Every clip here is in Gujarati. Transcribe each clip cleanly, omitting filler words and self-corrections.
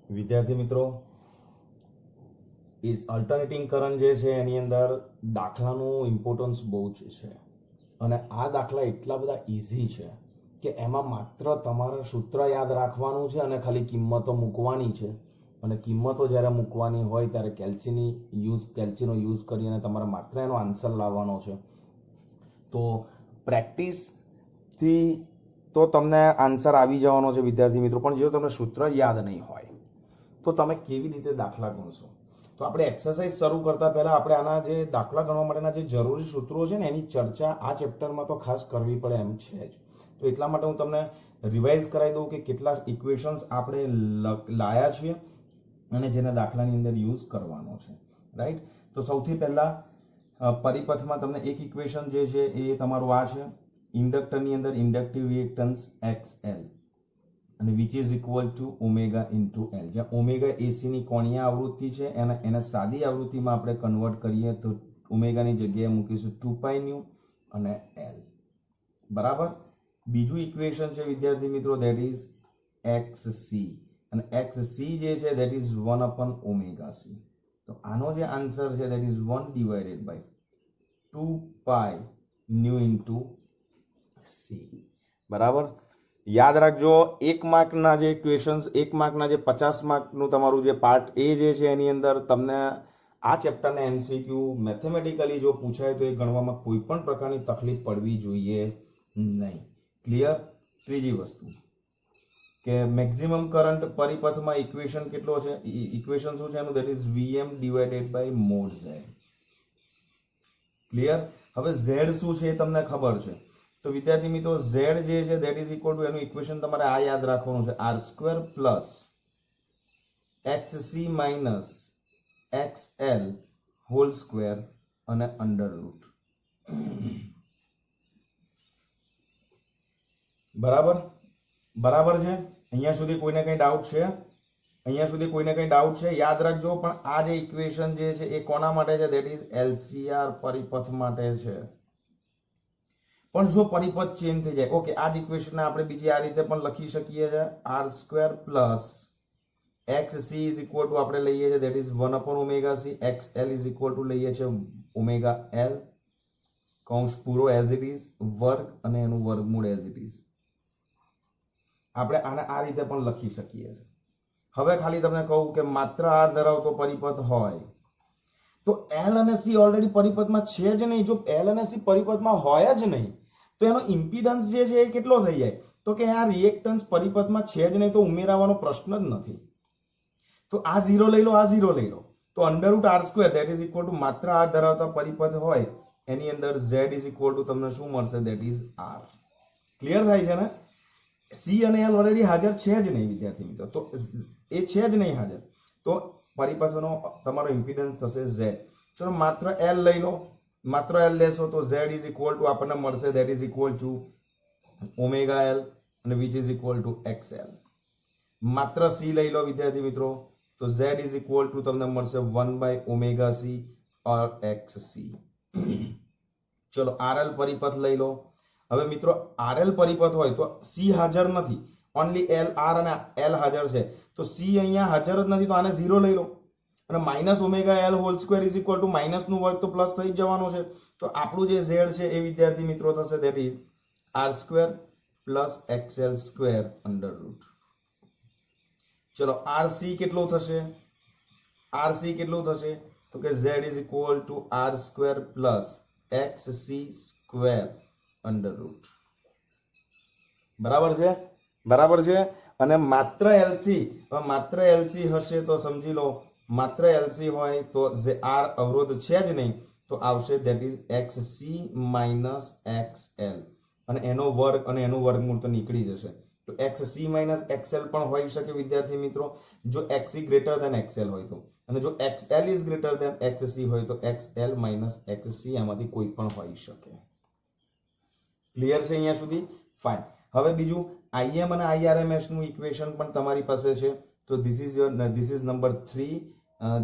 વિદ્યાર્થી મિત્રો, ઇઝ અલ્ટરનેટિંગ કરંટ જે છે એની અંદર દાખલાનું ઇમ્પોર્ટન્સ બહુ જ છે અને આ દાખલા એટલા બધા ઇઝી છે કે એમાં માત્ર તમારે સૂત્ર યાદ રાખવાનું છે અને ખાલી કિંમતો મૂકવાની છે અને કિંમતો જ્યારે મૂકવાની હોય ત્યારે કેલ્સીનો યુઝ કરીને તમારે માત્ર એનો આન્સર લાવવાનો છે. તો પ્રેક્ટિસથી તો તમને આન્સર આવી જવાનો છે વિદ્યાર્થી મિત્રો, પણ જો તમને સૂત્ર યાદ નહીં હોય તો તમે કેવી રીતે દાખલા ગણશો? તો આપણે એક્સરસાઇઝ શરૂ કરતા પહેલા આપણે આના જે દાખલા ગણવા માટેના જે જરૂરી સૂત્રો છે ને એની ચર્ચા આ ચેપ્ટરમાં તો ખાસ કરવી પડે એમ છે જ. તો એટલા માટે હું તમને રિવાઇઝ કરાવી દઉં કે કેટલા ઇક્વેશન્સ આપણે લાયા છીએ અને જેના દાખલાની અંદર યુઝ કરવાનો છે, રાઈટ? તો સૌથી પહેલા પરિપથમાં તમને એક ઇક્વેશન જે છે એ તમારું આ છે. ઇન્ડક્ટરની અંદર ઇન્ડક્ટિવ રિએક્ટન્સ XL અને which is equal two omega into L. જ્યાં ઓમેગા એસીની કોણીય આવૃત્તિ છે એને સાદી આવૃત્તિમાં આપણે કન્વર્ટ કરીએ તો ઓમેગાની જગ્યાએ મૂકીશું 2π ન્યુ અને એલ. બરાબર. બીજું ઇક્વેશન છે વિદ્યાર્થી મિત્રો, ધેટ ઇઝ XC અને XC જે છે ધેટ ઇઝ 1/ωc. તો આનો જે આન્સર છે that is 1 divided by 2π nu into C. બરાબર. યાદ રાખજો, 1 માર્કના જે ક્વેશ્ચન્સ, 1 માર્કના જે 50 માર્કનું તમારું જે પાર્ટ એ જે છે એની અંદર તમને આ ચેપ્ટરને MCQ મેથેમેટિકલી જો પૂછાય તો એ ગણવામાં કોઈ પણ પ્રકારની તકલીફ પડવી જોઈએ નહીં. ક્લિયર? ત્રીજી વસ્તુ કે મેક્સિમમ કરંટ પરિપથમાં ઇક્વેશન કેટલો છે? ઇક્વેશન શું છે એનું? That is Vm divided by mod Z. Clear? હવે Z શું છે એ તમને ખબર છે. તો વિદ્યાર્થી મિત્રો, Z જે છે ધેટ ઇઝ ઇક્વલ ટુ એનું ઇક્વેશન તમારે આ યાદ રાખવાનું છે, r² plus XC minus XL whole square અને અંડર રૂટ. બરાબર બરાબર છે? અહીંયા સુધી કોઈને કંઈ ડાઉટ છે? અહીંયા સુધી કોઈને કંઈ ડાઉટ છે? યાદ રાખજો, પણ આ જે ઇક્વેશન જે છે એ કોના માટે છે? ધેટ ઇઝ LCR પરિપથ માટે છે. પણ જો પરિપથ ચેન્જ થઈ જાય, ઓકે, આ જ ઇક્વેશનને આપણે બીજી આ રીતે પણ લખી શકીએ છીએ, r² plus XC is equal two આપણે લઈએ છીએ that is 1/ωc, XL is equal two લઈએ છીએ ઓમેગા L, કૌંસ પૂરો એઝ ઇટ ઇઝ, વર્ગ અને એનું વર્ગમૂળ એઝ ઇટ ઇઝ. આપણે આને આ રીતે પણ લખી શકીએ છીએ. હવે ખાલી તમને કહું કે માત્ર R ધરાવતો પરિપથ હોય તો L અને C ઓલરેડી પરિપથમાં છે જ નહીં. જો L અને C પરિપથમાં હોય જ નહીં તો એનો ઇમ્પિડન્સ જે છે એ કેટલો થઈ જાય? તો કે આ રિએક્ટન્સ પરિપથમાં છે જ નહીં તો ઉમેરાવાનો પ્રશ્ન જ નથી. તો આ 0 લઈ લો, આ 0 લઈ લો, તો √r² that is equal two માત્ર R ધરાવતા પરિપથ હોય એની અંદર Z ઇઝ ઇક્વલ ટુ તમને શું મળશે? That is R. ક્લિયર થાય છે ને? C અને L ઓલરેડી હાજર છે જ નહીં વિદ્યાર્થી મિત્રો, તો એ છે જ નહીં હાજર, તો પરિપથનો તમારો ઇમ્પિડન્સ થશે Z. ચલો માત્ર L લઈ લો, માત્ર L લેશો તો Z ઇઝ ઇક્વલ ટુ આપણને મળશે that is equal two omega L અને which is equal two XL. માત્ર C લઈ લો વિદ્યાર્થી મિત્રો તો Z ઇઝ ઇક્વલ ટુ તમને મળશે 1/ωc ઓર XC. ચલો RL પરિપથ લઈ લો. હવે મિત્રો RL પરિપથ હોય તો C હાજર નથી, ઓનલી R અને L હાજર છે, તો C અહીંયા હાજર જ નથી તો આને 0 લઈ લો અને minus omega L whole square is equal to માઇનસનું વર્ગ તો પ્લસ થઈ જવાનો છે. તો આપણું જે Z છે એ વિદ્યાર્થી મિત્રો થશે that is r² plus XL² under route. ચલો RC કેટલું થશે? RC કેટલું થશે? તો કે Z is equal two r² plus XC² under route. બરાબર છે? બરાબર છે? અને માત્ર LC હશે તો સમજી લો, માત્ર LC હોય તો જે R અવરોધ છે જ નહીં તો આવશે that is XC minus XL અને એનો વર્ગ અને એનું વર્ગમૂળ તો નીકળી જશે. તો XC માઇનસ XL પણ હોઈ શકે વિદ્યાર્થી મિત્રો, જો XC ગ્રેટર ધેન XL હોય તો, અને જો XL is greater than XC હોય તો XL માઇનસ XC એમાંથી કોઈ પણ હોઈ શકે. ક્લિયર છે અહીંયા સુધી? ફાઇન. હવે બીજું Im અને IRMS નું ઇક્વેશન પણ તમારી પાસે છે. તો this is number 3,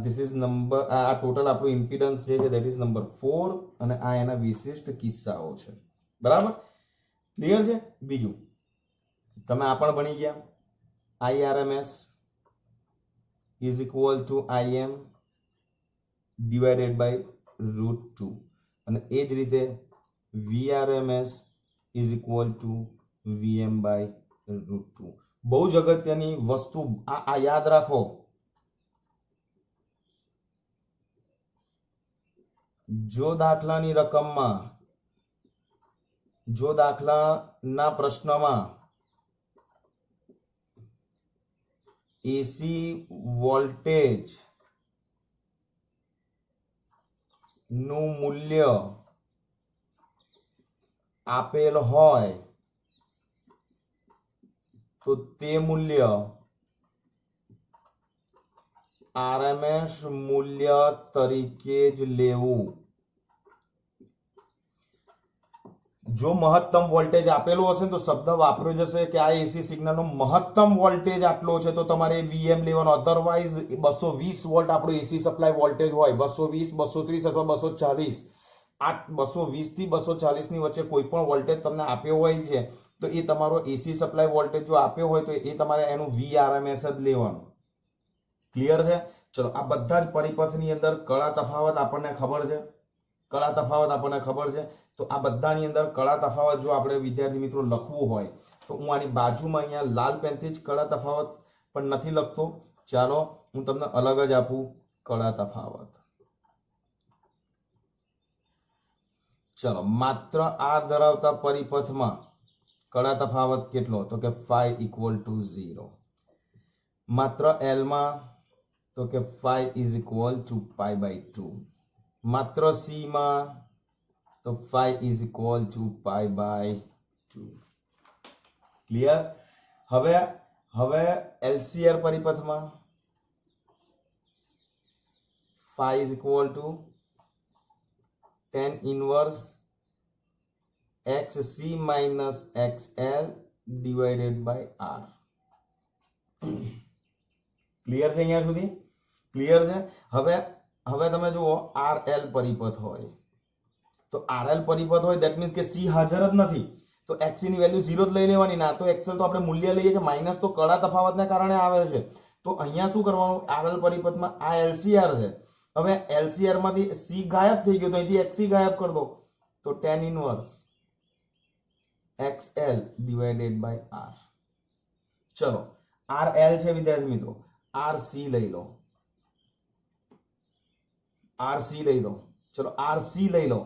this is number, આ ટોટલ આપણું ઇમ્પિડન્સ જે છે ધેટ ઇઝ નંબર 4 અને આ એના વિશિષ્ટ કિસ્સાઓ છે. બરાબર? ક્લિયર છે? બીજું તમે આ પણ ભણી ગયા IRMS is equal to IM divided by √2 અને એ જ રીતે VRMS is equal to VM by √2. બહુ જ અગત્યની વસ્તુ આ યાદ રાખો. જો દાખલાના પ્રશ્નમાં એસી વોલ્ટેજ નું મૂલ્ય આપેલ હોય તો તે મૂલ્ય RMS મૂલ્ય તરીકે જ લેવું. જો મહત્તમ વોલ્ટેજ આપેલો હશે તો શબ્દ વાપર્યો જશે કે આ એસી સિગ્નલનો મહત્તમ વોલ્ટેજ આટલો છે તો તમારે VM લેવાનો. અધરવાઇઝ 220 વોલ્ટ આપણો એસી સપ્લાય વોલ્ટેજ હોય, 220, 230 અથવા 240, આ 220 થી 240 ની વચ્ચે કોઈ પણ વોલ્ટેજ તમને આપ્યો હોય છે તો એ તમારો એસી સપ્લાય વોલ્ટેજ જો આપ્યો હોય તો એ તમારે એનું VRMS જ લેવાનું. ક્લિયર છે? ચલો, આ બધા જ પરિપથની અંદર કળા તફાવત આપણને ખબર છે. તો આ બધાની અંદર કળા તફાવત જો આપણે વિદ્યાર્થી મિત્રો લખવું હોય તો હું આની બાજુમાં અહીંયા લાલ પેનથી જ કળા તફાવત પણ નથી લખતો. ચાલો હું તમને અલગ જ આપું કળા તફાવત. ચલો, માત્ર આ ધરાવતા પરિપથમાં કળા તફાવત કેટલો? તો કે phi equal to 0. માત્ર L માં તો કે phi is equal to pi by 2. માત્ર C માં તો phi is equal to pi by 2. Clear? હવે LCR પરિપથમાં phi is equal to tan inverse XC minus XL divided by R. Clear છે? અહીંયા સુધી ક્લિયર છે? હવે તમે જુઓ RL પરિપથ હોય તો RL પરિપથ હોય ધેટ મીન્સ કે C હાજર જ નથી તો XC ની વેલ્યુ 0 જ લઈ લેવાની. ના તો XL તો આપણે મૂલ્ય લઈએ છીએ, માઇનસ તો કળા તફાવતને કારણે આવે છે. તો અહીંયા શું કરવાનું? RL પરિપથમાં આ LCR છે. હવે LCR માંથી C ગાયબ થઈ ગયો તો અહીંથી XC ગાયબ કરી દો તો tan inverse XL divided by R. ચલો, RL છે વિદ્યાર્થી મિત્રો, RC લઈ લો. ચલો, RC લઈ લો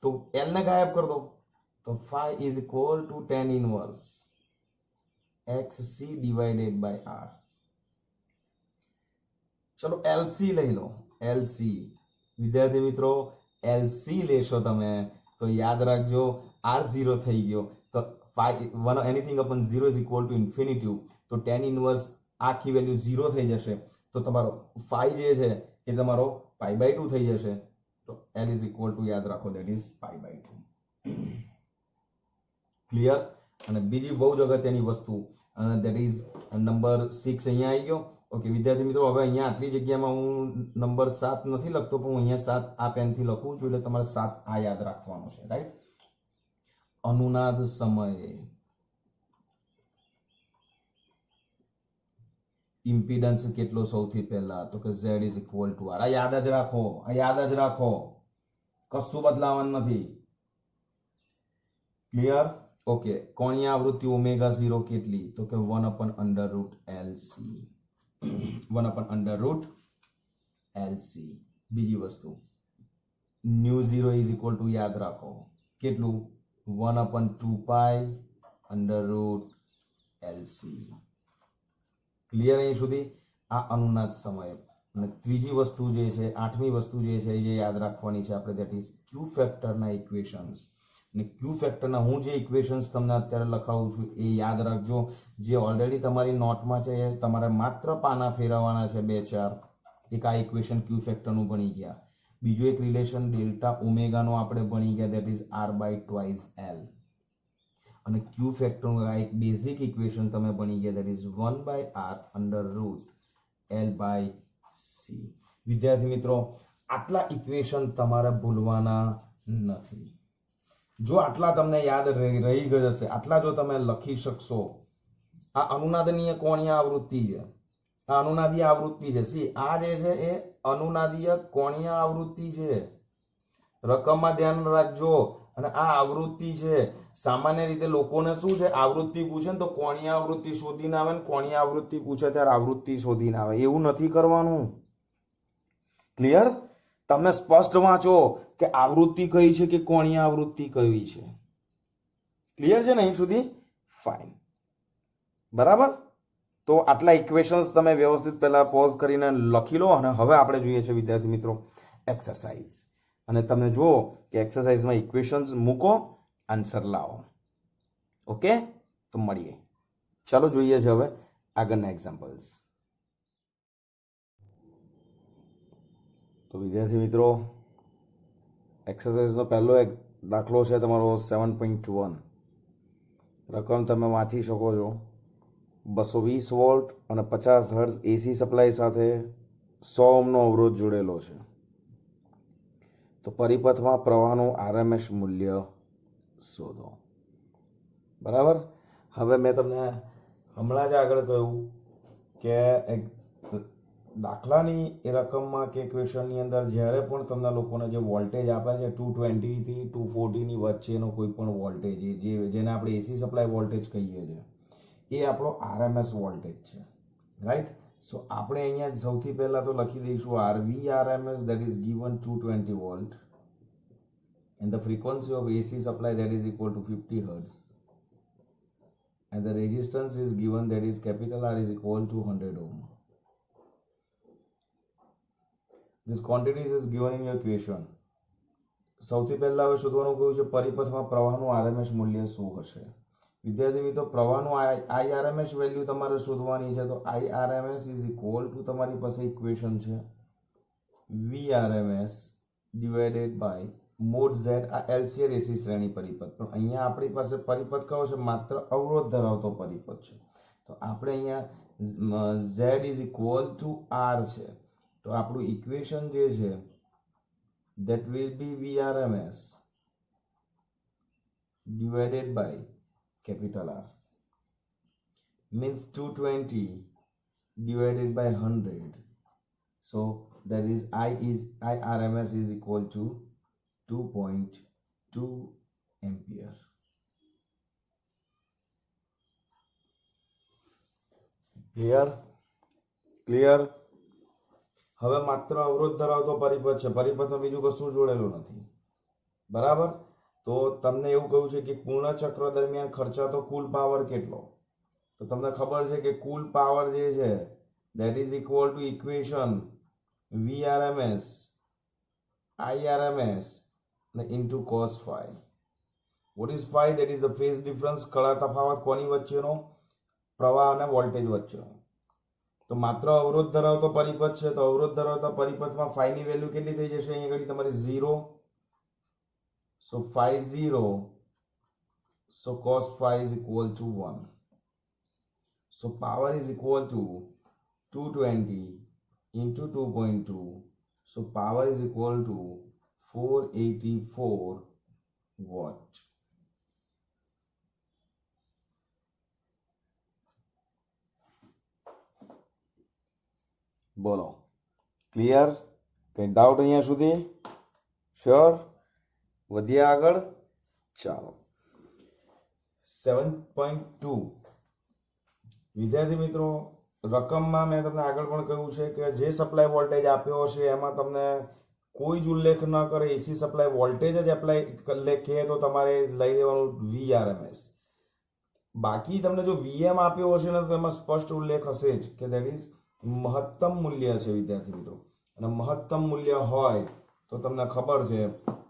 તો L ને ગાયબ કરી દો તો phi is equal to tan inverse XC divided by R. ચલો, LC લઈ લો. LC વિદ્યાર્થી મિત્રો LC લેશો તમે તો યાદ રાખજો R0 થઈ ગયો તો phi anything upon 0 is equal to infinity તો tan inverse આખી વેલ્યુ 0 થઈ જશે તો તમારો phi જે છે એ તમારો pi by 2 થઈ જશે તો L is equal to યાદ રાખો that is pi by 2. Clear? અને બીજી બહુ જ અગત્યની વસ્તુ અને that is નંબર 6 અહીંયા આવી ગયો. ઓકે વિદ્યાર્થી મિત્રો, હવે અહીંયા આટલી જગ્યામાં હું નંબર 7 નથી લખતો પણ હું અહીંયા 7 આ પેનથી લખું છું એટલે તમારે 7 આ યાદ રાખવાનો છે. રાઈટ? અનુનાદ સમયે ઇમ્પિડન્સ કેટલો સૌથી પહેલા? તો કે Z is equal to R. આ યાદ જ રાખો, કશું બદલાવાનું નથી. ક્લિયર? ઓકે, કોણીય આવૃત્તિ ઓમેગા 0 કેટલી? તો કે 1/√LC. 1/√LC. બીજી વસ્તુ ν0 is equal to યાદ રાખો કેટલું? 1/2π√LC. ક્લિયર? અહીં સુધી આ અનુનાદ સમય. અને ત્રીજી વસ્તુ જે છે, આઠમી વસ્તુ જે છે એ યાદ રાખવાની છે આપણે, ધેટ ઇઝ ક્યુ ફેક્ટરના ઇક્વેશન્સ. અને ક્યુ ફેક્ટરના હું જે ઇક્વેશન્સ તમને અત્યારે લખાવું છું એ યાદ રાખજો. જે ઓલરેડી તમારી નોટમાં છે એ તમારે માત્ર પાના ફેરવવાના છે 2-4. એક આ ઇક્વેશન ક્યુ ફેક્ટરનું ભણી ગયા. બીજું એક રિલેશન ડેલ્ટા ઓમેગાનો આપણે ભણી ગયા, ધેટ ઇઝ R/2 L. અને ક્યુ ફેક્ટરનું આ એક બેઝિક ઇક્વેશન તમે ભણી ગયા, ધેટ ઇઝ 1/R√L/C. વિદ્યાર્થી મિત્રો, આટલા ઇક્વેશન તમારે ભૂલવાના નથી. જો આટલા તમને યાદ રહી જશે, આટલા જો તમે લખી શકશો, આ અનુનાદનીય કોણીય આવૃત્તિ છે, આ અનુનાદીય આવૃત્તિ છે. સી આ જે છે એ અનુનાદીય કોણીય આવૃત્તિ છે. રકમમાં ધ્યાન રાખજો. અને આ આવૃત્તિ છે. સામાન્ય રીતે લોકોને શું છે, આવૃત્તિ પૂછે ને તો કોણીય આવૃત્તિ શોધીને આવે ને કોણીય આવૃત્તિ પૂછે ત્યારે આવૃત્તિ શોધીને આવે. એવું નથી કરવાનું. ક્લિયર? તમે સ્પષ્ટ વાંચો કે આવૃત્તિ કઈ છે કે કોણીય આવૃત્તિ કઈ છે. ક્લિયર છે ને અહીં સુધી? ફાઇન. બરાબર. તો આટલા ઇક્વેશન્સ તમે વ્યવસ્થિત પહેલા પોઝ કરીને લખી લો. અને હવે આપણે જોઈએ છે વિદ્યાર્થી મિત્રો એક્સરસાઇઝ. અને તમે જુઓ કે એક્સરસાઇઝમાં ઇક્વેશન્સ મૂકો, આન્સર લાવો. ઓકે, તો મળીએ. ચાલો જોઈએ છે હવે આગળના એક્ઝામ્પલ્સ. તો વિદ્યાર્થી મિત્રો એક્સરસાઇઝનો પહેલો એક દાખલો છે તમારો 7.1. રકમ તમે વાંચી શકો છો. 220 વોલ્ટ અને 50 હર્ટ્ઝ એસી સપ્લાય સાથે 100 ઓહ્મનો અવરોધ જોડેલો છે. તો પરિપથમાં પ્રવાહનું આરએમએસ મૂલ્ય શોધો. બરાબર. હવે મેં તમને હમણાં જ આગળ કહ્યું કે દાખલાની એ રકમમાં કે ક્વેશ્ચનની અંદર જ્યારે પણ તમને લોકોને જે વોલ્ટેજ આપે છે 220 થી 240 ની વચ્ચેનો કોઈ પણ વોલ્ટેજ, જેને આપણે એસી સપ્લાય વોલ્ટેજ કહીએ છીએ, એ આપણો આરએમએસ વોલ્ટેજ છે. રાઈટ. સો આપણે અહીંયા સૌથી પહેલા તો લખી દઈશું RVRMS, that is given 220 volt, and the frequency of AC supply that is equal to 50 hertz, and the resistance is given, that is capital R is equal to 100 ohm. This quantities is given in your equation. સૌથી પહેલા હવે શોધવાનું કહ્યું છે પરિપથમાં પ્રવાહનું આરએમએસ મૂલ્ય શું હશે. વિદ્યાર્થી મિત્રો પ્રવાહનું આઈઆરએમએસ વેલ્યુ તમારે શોધવાની છે. તો આઈઆરએમએસ ઇઝ ઇક્વલ ટુ તમારી પાસે ઇક્વેશન છે VRMS divided by mod Z. આ એલસીઆર એસી શ્રેણી પરિપથ. પણ અહીંયા આપણી પાસે પરિપથ કયો છે? માત્ર અવરોધ ધરાવતો પરિપથ છે. તો આપણે અહીંયા Z is equal to R છે. તો આપણું ઇક્વેશન જે છે that will be VRMS divided by capital R, means 220 divided by 100. So that is IRMS is equal to 2.2 ampere. Clear? હવે માત્ર અવરોધ ધરાવતો પરિપથ છે. પરિપથમાં બીજું કશું જોડેલું નથી. બરાબર. તો તમને એવું કહ્યું છે કે પૂર્ણ ચક્ર દરમિયાન ખર્ચાતો કુલ પાવર કેટલો? તો તમને ખબર છે કે કુલ પાવર જે છે that is equal to equation VRMS IRMS into cos phi. What is phi? That is the phase difference. કળા તફાવત કોની વચ્ચેનો? પ્રવાહ અને વોલ્ટેજ વચ્ચેનો. તો માત્ર અવરોધ ધરાવતો પરિપથ છે. તો અવરોધ ધરાવતા પરિપથમાં phi ની વેલ્યુ કેટલી થઈ જશે? અહીંયા આગળ તમારી 0. So phi 0. So cos phi is equal to 1. So power is equal to 220 into 2.2. So power is equal to 484 watt. બોલો. ક્લિયર? કઈ ડાઉટ અહીંયા સુધી? શ્યોર? વધીએ આગળ. ચાલો 7.2. વિદ્યાર્થી મિત્રો રકમમાં મેં તમને આગળ પણ કહ્યું છે કે જે સપ્લાય વોલ્ટેજ આપ્યો હશે એમાં તમને કોઈ જ ઉલ્લેખ ન કરે, એસી સપ્લાય વોલ્ટેજ જ એપ્લાય લખીએ તો તમારે લઈ લેવાનું VRMS. બાકી તમને જો VM આપ્યો હશે ને તો એમાં સ્પષ્ટ ઉલ્લેખ હશે જ કે દેટ ઇઝ મહત્તમ મૂલ્ય છે. વિદ્યાર્થી મિત્રો અને મહત્તમ મૂલ્ય હોય તો તમને ખબર છે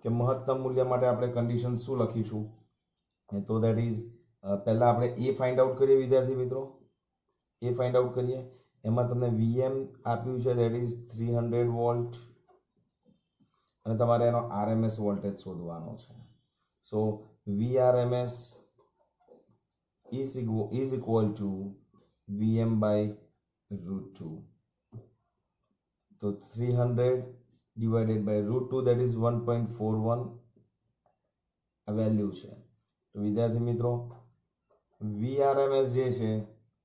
કે મહત્તમ મૂલ્ય માટે આપણે કન્ડિશન શું લખીશું? તો દેટ ઇઝ પહેલા આપણે એ ફાઇન્ડ આઉટ કરીએ. વિદ્યાર્થી મિત્રો એ ફાઇન્ડ આઉટ કરીએ. એમાં તમને VM આપ્યું છે દેટ ઇઝ 300 વોલ્ટ અને તમારે એનો RMS વોલ્ટેજ શોધવાનો છે. સો VRMS is equal to VM by √2. તો 300 divided by √2 that is 1.41 આ વેલ્યુ છે. તો વિદ્યાર્થી મિત્રો VRMS જે છે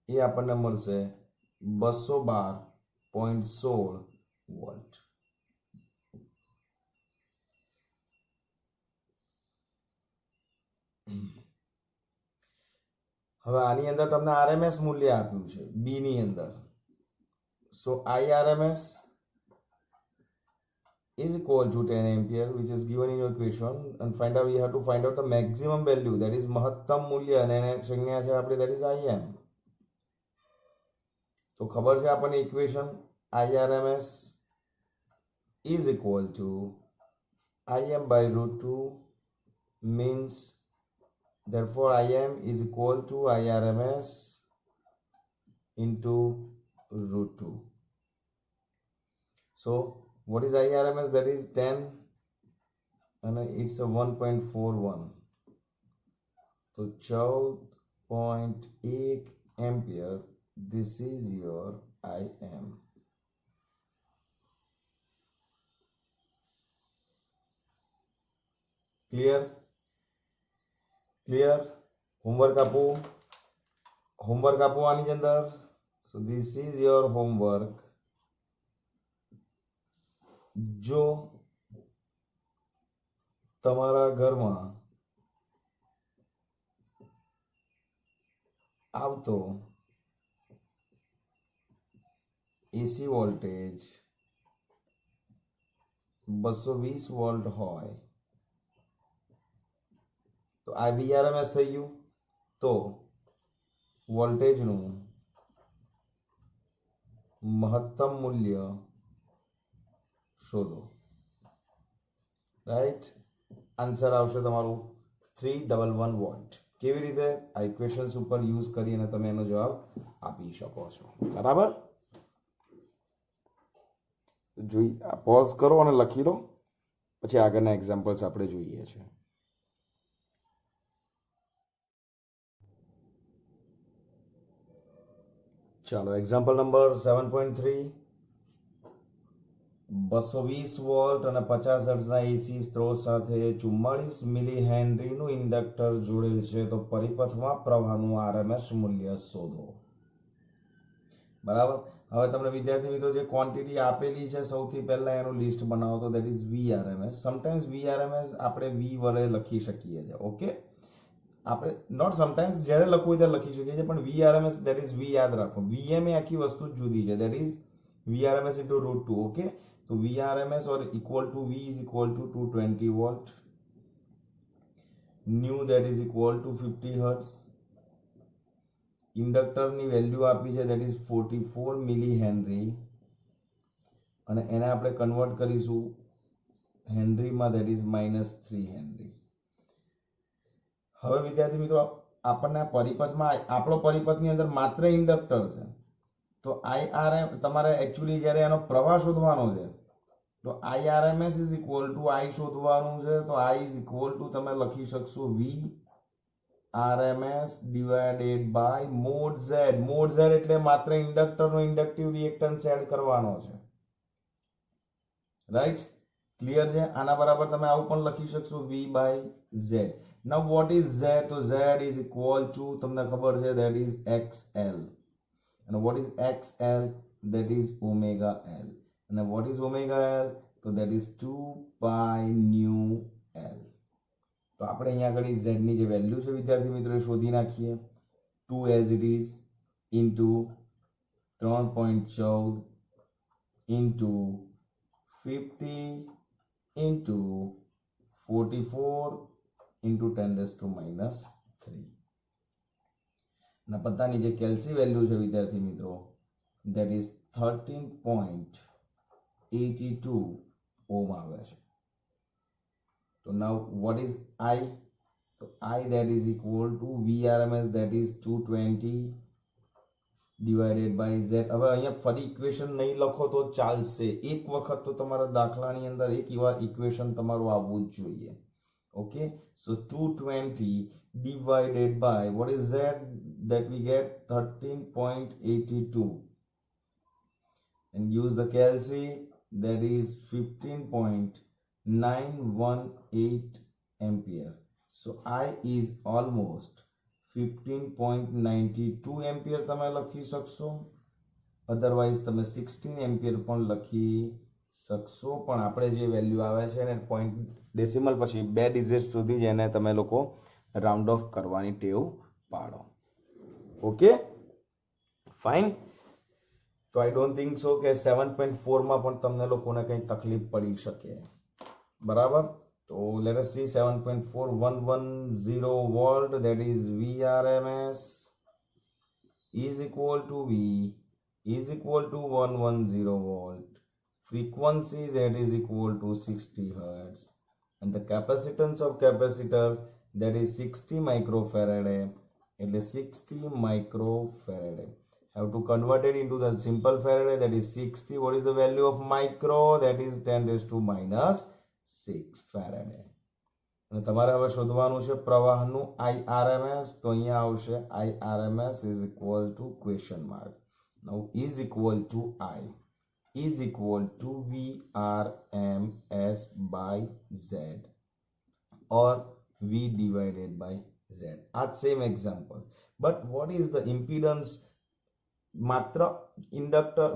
એ આપણને મળશે 212.16 વોલ્ટ. હવે આની અંદર તમને આરએમએસ મૂલ્ય આપ્યું છે બી ની અંદર. સો IRMS is equal to 10 ampere which is given in your equation, and find out, we have to find out the maximum value, that is મહત્તમ મૂલ્ય, અને એને સંજ્ઞા છે આપણે, that is IM. તો ખબર છે આપણને equation IRMS is equal to IM by root 2 means, therefore IM is equal to IRMS into root 2. So what is IRMS? That is 10 and it's a 1.41. So 14.1 ampere. This is your IM. Clear? Clear? Homework આપો આની અંદર. So this is your homework. જો તમારા ઘરમાં આવતો એસી વોલ્ટેજ 220 વોલ્ટ હોય તો આ VRMS થઈ ગયું. તો વોલ્ટેજનું મહત્તમ મૂલ્ય શોધો. રાઈટ? આન્સર આવશે તમારું 311 વોલ્ટ. કેવી રીતે? આ ઇક્વેશન્સ ઉપર યુઝ કરીને તમે એનો જવાબ આપી શકો છો. બરાબર? જોઈ પોઝ કરો અને લખી લો, પછી આગળના એક્ઝામ્પલ્સ આપણે જોઈએ છે. ચાલો એક્ઝામ્પલ નંબર 7.3. 220 વોલ્ટ અને 50 હર્ટ્ઝના એસી સ્ત્રોત સાથે 44 મિલી હેનરીનું ઇન્ડક્ટર જોડેલ છે, તો પરિપથમાં પ્રવાહનું આરએમએસ મૂલ્ય શોધો. બરાબર? હવે તમને વિદ્યાર્થી મિત્રો જે ક્વોન્ટિટી આપેલી છે સૌથી પહેલા એનું લિસ્ટ બનાવો, તો that is VRMS. Sometimes VRMS આપણે V વડે લખી શકીએ છીએ. ઓકે, આપણે નોટ સમટાઈમ્સ, જ્યારે લખવું હોય ત્યારે લખી શકીએ છીએ, પણ VRMS દેટ ઇઝ V યાદ રાખો. VM એ આખી વસ્તુ જ જુદી છે, that is VRMS into root 2. Okay, તો VRMS or equal to V is equal to 220 volt. New that is equal to 50 hertz. ઇન્ડક્ટરની વેલ્યુ આપી છે that is 44 મિલી હેનરી, અને એને આપણે કન્વર્ટ કરીશું હેનરીમાં, that is -3 હેનરી. હવે વિદ્યાર્થી મિત્રો આપણને પરિપથમાં, આપણો પરિપથની અંદર માત્ર ઇન્ડક્ટર છે, તો IRM તમારે એકચ્યુઅલી જ્યારે એનો પ્રવાહ શોધવાનો છે, તો IRMS is equal two I શોધવાનું છે. તો I ઇઝ ઇક્વલ ટુ તમે લખી શકશો VRMS divided by mod Z. Mod Z એટલે માત્ર ઇન્ડક્ટરનો ઇન્ડક્ટિવ રિએક્ટન્સ એડ કરવાનો છે. રાઈટ? ક્લિયર છે? આના બરાબર તમે આવું પણ લખી શકશો V/Z. Now what is Z? તો Z ઇઝ ઇક્વલ ટુ તમને ખબર છે that is XL. અને what is XL? that is omega L. અને what is omega L? તો that is 2 pi nu L. તો આપણે અહીંયા આગળ Z ની જે વેલ્યુ છે વિદ્યાર્થી મિત્રો એ શોધી નાખીએ. 2 as it is into 3.14 into 50 into 44 into 10⁻³ અને બધાની જે કેલ્સી વેલ્યુ છે વિદ્યાર્થી મિત્રો that is 13.82 ઓહમ આવે છે. So now what is I? So I that is equal to VRMS that is 220 divided by Z. હવે અહીંયા ફરી ઇક્વેશન નહીં લખો તો ચાલશે. એક વખત તો તમારા દાખલાની અંદર એક એવા ઇક્વેશન તમારું આવવું જ જોઈએ. Okay, so 220 divided by what is Z? that we get 13.82 and use the calci, that is 15.918 ampere. So I is almost 15.92 ampere તમે લખી શકશો. અધરવાઇઝ તમે 16 એમ્પિયર પણ લખી શકશો, પણ આપણે જે વેલ્યુ આવે છે ને પોઈન્ટ ડેસિમલ પછી 2 ડિજિટ સુધી જ એને તમે લોકો રાઉન્ડ ઓફ કરવાની ટેવ પાડો. Okay fine. તો આઈ ડોન્ટ થિંક સો કે 7.4 માં પણ તમને લોકોને કંઈ તકલીફ પડી શકે. બરાબર. તો let S C 7.4 110 volt that is VRMS is equal to V is equal to 110 volt. Frequency that is equal to 60 hertz and the capacitance of capacitor that is 60 microfarad. એટલે 60 microfarad. Have to convert it into the simple farad, that is 60. What is the value of micro? That is 10 raised to minus 6 farad. અને તમારે હવે શોધવાનું છે પ્રવાહનું IRMS. તો અહીંયા આવશે IRMS is equal to question mark. Now is equal to I is equal to VRMS by Z or V divided by Z. At same example, but what is the impedance?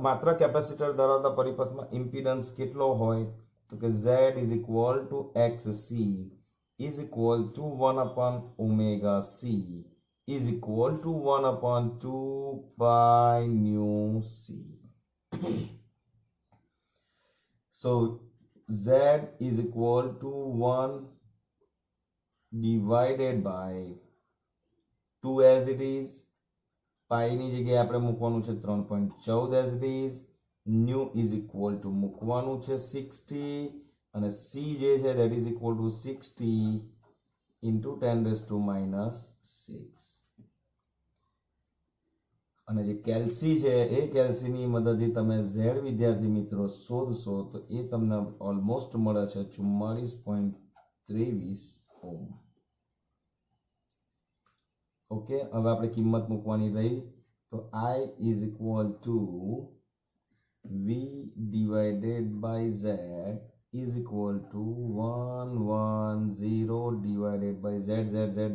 માત્ર કેપેસિટર ધરાવતા પરિપથમાં ઇમ્પિડન્સ કેટલો હોય? તો કે Z is equal to XC is equal to 1 upon omega C is equal to 1 upon 2 pi nu C. So Z is equal to 1 divided by 2 as it is. Pi ની જગ્યાએ આપણે મૂકવાનું છે 3.14 as it is. Nu is equal to મૂકવાનું છે 60 અને C જે છે that is equal to 60 into 10 raised to minus 6. અને જે કેલ્સી છે એ કેલ્સીની મદદથી તમે Z વિદ્યાર્થી મિત્રો શોધશો તો એ તમને ઓલમોસ્ટ મળે છે 44.23 ઓહમ. ઓકે, હવે આપણે કિંમત મૂકવાની રહી. તો I is equal to V divided by Z is equal to 110 divided by Z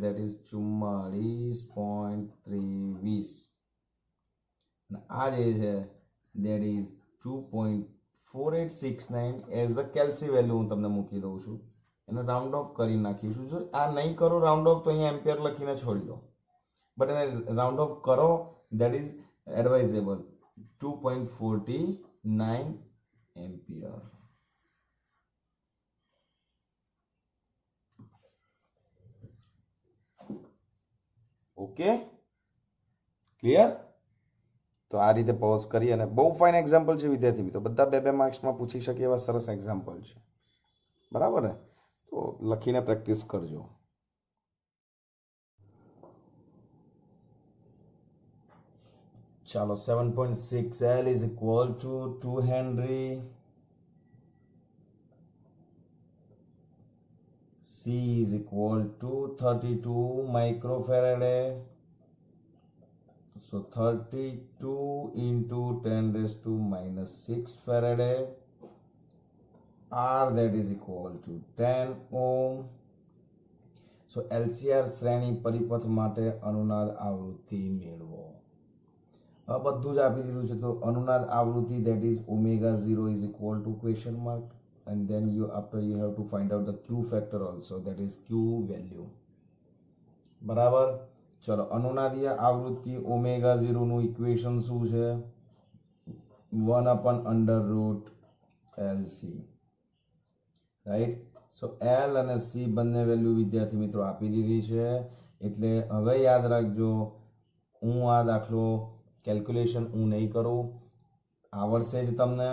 that is 44.23. અને આ જે છે that is 2.4869 as the કેલ્સી value હું તમને મૂકી દઉં છું. એને રાઉન્ડ ઓફ કરી નાખીશું. જો આ નહીં કરો રાઉન્ડ ઓફ તો અહીંયા એમ્પિયર લખીને છોડી દો, બટ એને રાઉન્ડ ઓફ કરો that is advisable. 2.49 ampere. Okay clear? તો આ રીતે પોઝ કરી અને બહુ ફાઇન એક્ઝામ્પલ છે વિદ્યાર્થી મિત્રો, બધા 2-2 માર્ક્સમાં પૂછી શકે એવા સરસ એક્ઝામ્પલ છે. બરાબર ને? તો લખીને પ્રેક્ટિસ કરજો. ચાલો 7.6 L is equal to 2 Henry. C is equal to 32 microfarad. So 32 into 10 raised to minus 6 farad. R that is equal to 10 ohm. So LCR શ્રેણી પરિપથ માટે અનુનાદ આવૃત્તિ મેળવો. આ બધું જ આપી દીધું છે. તો અનુનાદ આવૃત્તિ that is omega 0 is equal to question mark, and then you have to find out the Q factor also, that is Q value. બરાબર. ચલો અનુનાદીય આવૃત્તિ ઓમેગા 0 નું ઇક્વેશન શું છે? 1 upon under root LC, right? So L અને C બંને વેલ્યુ વિદ્યાર્થી મિત્રો આપી દીધી છે. એટલે હવે યાદ રાખજો, હું આ દાખલો કેલ્ક્યુલેશન હું નહીં કરું, આવડશે જ તમને.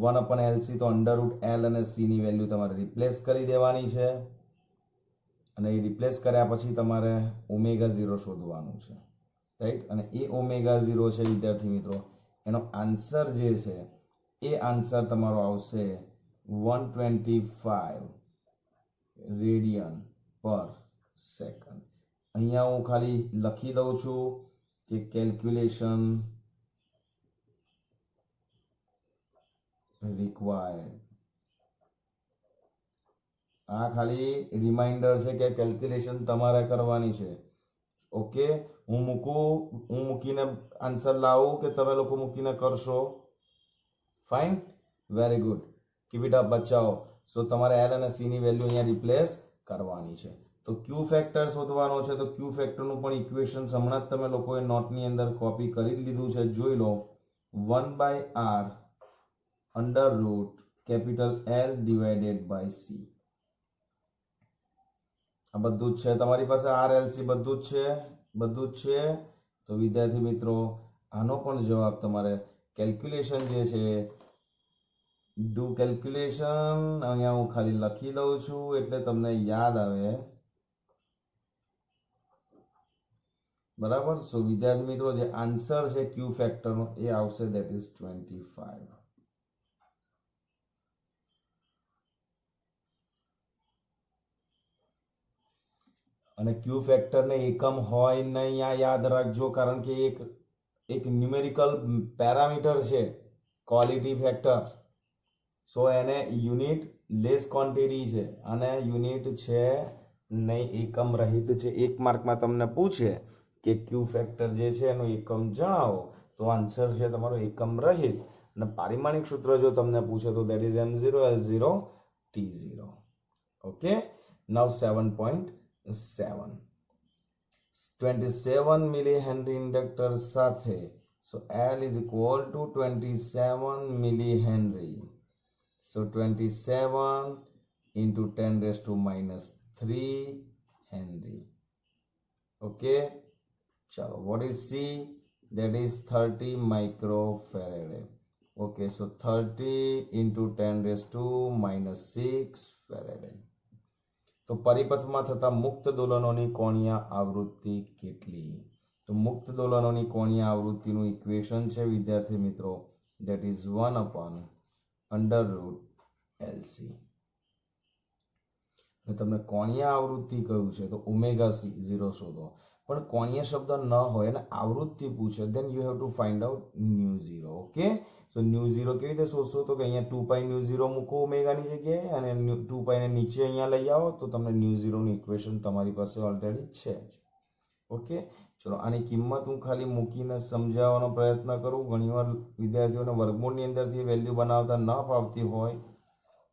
1 upon LC તો અંડર રૂટ L અને C ની વેલ્યુ તમારે રિપ્લેસ કરી દેવાની છે, અને એ રિપ્લેસ કર્યા પછી તમારે ઓમેગા 0 શોધવાનું છે, રાઈટ? અને એ ઓમેગા 0 છે વિદ્યાર્થી મિત્રો, એનો આન્સર જે છે એ આન્સર તમારો આવશે 125 રેડિયન પર સેકન્ડ. અહીંયા હું ખાલી લખી દઉં છું કે કેલ્ક્યુલેશન રિક્વાયર્ડ. આ ખાલી રિમાઇન્ડર છે કે કેલ્ક્યુલેશન તમારે કરવાની છે. ઓકે, હું મૂકીને આન્સર લાવું કે તમે લોકો મૂકીને કરશો? Fine, very good, keep it up બચ્ચાઓ. સો તમારે એલ અને સી ની વેલ્યુ અહીંયા રિપ્લેસ કરવાની છે. તો ક્યુ ફેક્ટર શોધવાનો છે. તો ક્યુ ફેક્ટરનું પણ ઇક્વેશન હમણાં જ તમે લોકોએ નોટની અંદર કોપી કરી લીધું છે. જોઈ લો, 1/r under root capital L divided by C. આ બધું જ છે તમારી પાસે, RLC બધું જ છે. તો વિદ્યાર્થી મિત્રો, આનો પણ જવાબ તમારે કેલ્ક્યુલેશન જે છે, ડુ કેલ્ક્યુલેશન અહીંયા હું ખાલી લખી દઉં છું એટલે તમને યાદ આવે. બરાબર. સો વિદ્યાર્થી મિત્રો, જે આન્સર છે ક્યુ ફેક્ટરનો એ આવશે, ધેટ ઇઝ 25. અને ક્યુ ફેક્ટરને એકમ હોય નહીં, આ યાદ રાખજો, કારણ કે એક ન્યુમેરિકલ પેરામીટર છે ક્વોલિટી ફેક્ટર. સો એને યુનિટ લેસ ક્વોન્ટિટી છે અને યુનિટ છે નહીં, એકમ રહિત છે. 1 માર્કમાં તમને પૂછે કે ક્યુ ફેક્ટર જે છે એનો એકમ જણાવો, તો આન્સર છે તમારો એકમ રહિત. અને પારિમાણિક સૂત્ર જો તમને પૂછે તો that is M0 L0 T0. Okay, now 7.7 27 milli henry inductor સાથે, સો L is equal to 27 milli henry. So 27 into 10 raised to minus 3 Henry. Okay. Chalo, what is C? That is 30 microfarad. Okay, so 30 into 10 raised to minus 6 farad. તો પરિપથમાં થતા મુક્ત દોલનોની કોણીય આવૃત્તિ કેટલી? તો મુક્ત દોલનોની કોણીય આવૃત્તિનું ઇક્વેશન છે વિદ્યાર્થી મિત્રો, that is 1 under route LC. તમને કોણીય આવૃત્તિ કહ્યું છે તો ઓમેગા 0 શોધો. પણ કોણીય શબ્દ ન હોય અને આવૃત્તિ પૂછે, then you have to find out new 0. Okay, so new 0 કેવી રીતે શોધશો? તો કે અહીંયા 2π ન્યુ 0 મૂકો ઓમેગાની જગ્યાએ અને 2π ને નીચે અહીંયા લઈ આવો તો તમને ન્યુ 0 નું ઇક્વેશન તમારી પાસે ઓલરેડી છે જ. ઓકે, ચલો આની કિંમત હું ખાલી મૂકીને સમજાવવાનો પ્રયત્ન કરું. ઘણીવાર વિદ્યાર્થીઓને વર્ગમૂળની અંદરથી વેલ્યુ બનાવતા ન ફાવતી હોય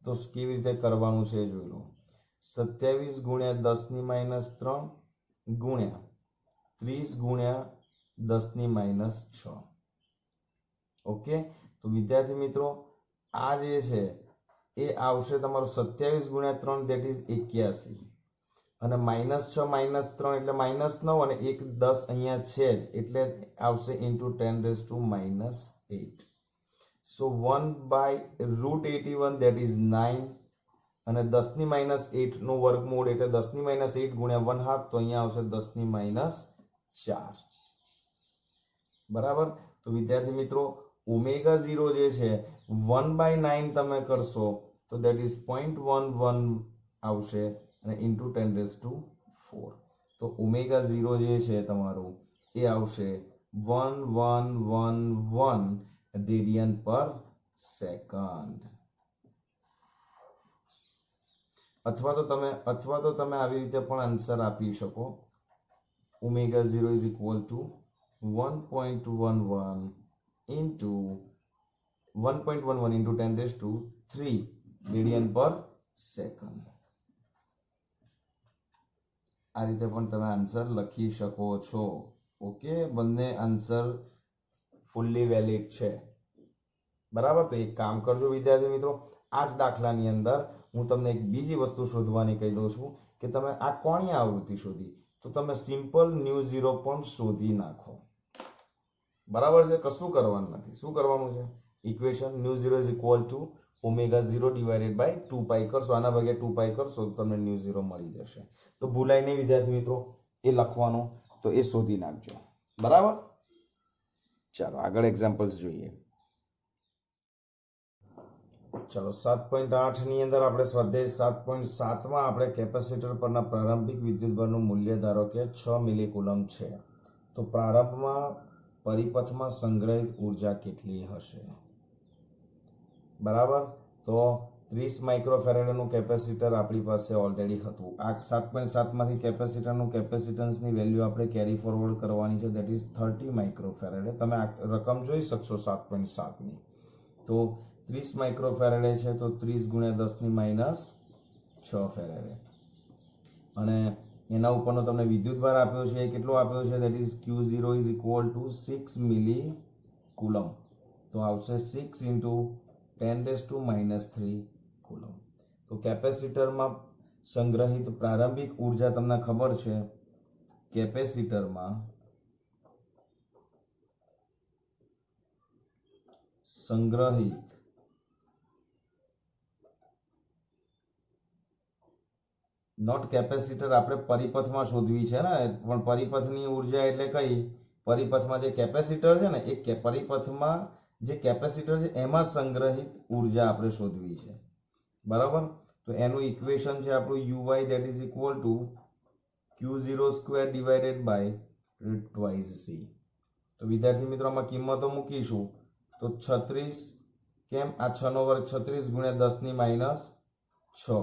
તો કેવી રીતે કરવાનું છે જોઈ લો. 27 ગુણ્યા 10 ની માઇનસ 3 ગુણ્યા 30 ગુણ્યા 10 ની માઇનસ 6. ઓકે, તો વિદ્યાર્થી મિત્રો આ જે છે એ આવશે તમારું 27 ગુણ્યા 3 ધેટ ઇઝ 81 અને -6 -3 એટલે -9 અને 1 10 અહીંયા છે જ એટલે આવશે into 10 raised to -8. So 1/√81 that is 9 અને 10 ની -8 નું વર્ગમૂળ એટલે 10 ની -8 ગુણ્યા 1/2 તો અહીંયા આવશે 10 ની -4. બરાબર. તો વિદ્યાર્થી મિત્રો ઓમેગા 0 જે છે 1/9 તમે કરશો તો that is 0.11 આવશે અને into 10 raised to 4. તો ઓમેગા 0 જે છે તમારું એ આવશે 1111 રેડિયન પર સેકન્ડ. અથવા તો તમે આવી રીતે પણ આન્સર આપી શકો. Omega 0 is equal to 1.11 into 10 raised to 3 radian પર સેકન્ડ. આ રીતે પણ તમે આન્સર લખી શકો છો. ઓકે, બંને આન્સર ફૂલ્લી વેલિડ છે. બરાબર. તો એક કામ કરજો વિદ્યાર્થી મિત્રો, આ જ દાખલાની અંદર હું તમને એક બીજી વસ્તુ શોધવાની કહી દઉં છું કે તમે આ કોણીય આવૃત્તિ શોધી તો તમે સિમ્પલ ન્યુ 0 પણ શોધી નાખો. બરાબર છે, કશું કરવાનું નથી. શું કરવાનું છે? Equation nu 0 is equal to omega 0 divided by 2π કરશો, આના ભાગે 2π કરશો તો તમને ન્યુ 0 મળી જશે. તો ભૂલાય નહીં વિદ્યાર્થી મિત્રો એ લખવાનું, તો એ શોધી નાખજો. બરાબર. ચાલો આગળ એક્ઝામ્પલ્સ જોઈએ. ચલો 7.8 ની અંદર આપણે સ્વાધ્યાય 7.7 માં આપણે કેપેસિટર પરના પ્રારંભિક વિદ્યુતભારનું મૂલ્ય ધારો કે 6 મિલીકુલમ છે. તો પ્રારંભમાં પરિપથમાં સંગ્રહિત ઉર્જા કેટલી હશે? બરાબર. તો 30 માઇક્રોફેરેડનું કેપેસિટર આપણી પાસે ઓલરેડી હતું. આ 7.7 માંથી કેપેસિટરનું કેપેસિટન્સની વેલ્યુ આપણે કેરી ફોરવર્ડ કરવાની છે, દેટ ઇઝ 30 માઇક્રોફેરેડે. તમે આ રકમ જોઈ શકશો 7.7 ની. તો 30 માઇક્રોફેરેડે છે તો 30 ગુણ્યા 10⁻6 ફેરેડે. અને એના ઉપરનો તમને વિદ્યુતભાર આપ્યો છે, એ કેટલો આપ્યો છે, that is Q0 is equal two 6 milli coulomb. તો આવશે 6 ઇન્ટુ 10⁻³ કુલમ. તો કેપેસિટરમાં સંગ્રહિત પ્રારંભિક ઉર્જા તમને ખબર છે, કેપેસિટરમાં સંગ્રહિત નોટ કેપેસિટર આપણે પરિપથમાં શોધવી છે ને, પણ પરિપથની ઉર્જા એટલે કઈ, પરિપથમાં જે કેપેસિટર છે ને એ પરિપથમાં જે કેપેસિટર છે એમાં સંગ્રહિત ઉર્જા આપણે શોધવી છે. બરાબર. તો એનું ઇક્વેશન છે આપણું uy that is equal to q0 square divided by twice c. તો વિદ્યાર્થી મિત્રો આમાં કિંમતો મૂકીશું તો 36 કેમ આ 6 નો વર્ગ 36 ગુણ્યા 10⁻6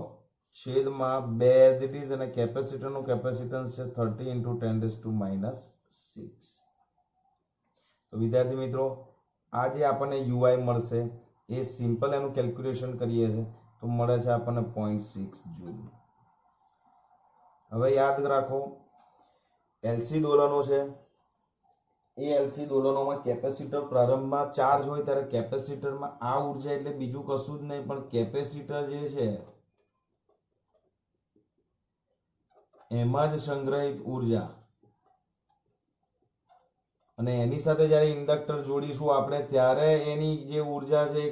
છેદમાં 2 એઝ ઇટ ઇઝ, અને કેપેસિટરનું કેપેસિટન્સ છે 30 ઇન્ટુ 10⁻6. તો વિદ્યાર્થી મિત્રો આ જે આપણને યુઆઈ મળશે એ સિમ્પલ એનું કેલ્ક્યુલેશન કરીએ છીએ તો મળે છે આપણને 0.6 જૂલ. હવે યાદ રાખો એલસી દોલનો છે, એ એલસી દોલનોમાં કેપેસિટર પ્રારંભમાં ચાર્જ હોય ત્યારે કેપેસિટરમાં આ ઉર્જા એટલે બીજું કશું જ નહીં પણ કેપેસિટર જે છે એમાં જ સંગ્રહિત ઉર્જા, અને એની સાથે જ્યારે ઇન્ડક્ટર જોડીશું આપણે ત્યારે એની જે ઉર્જા છે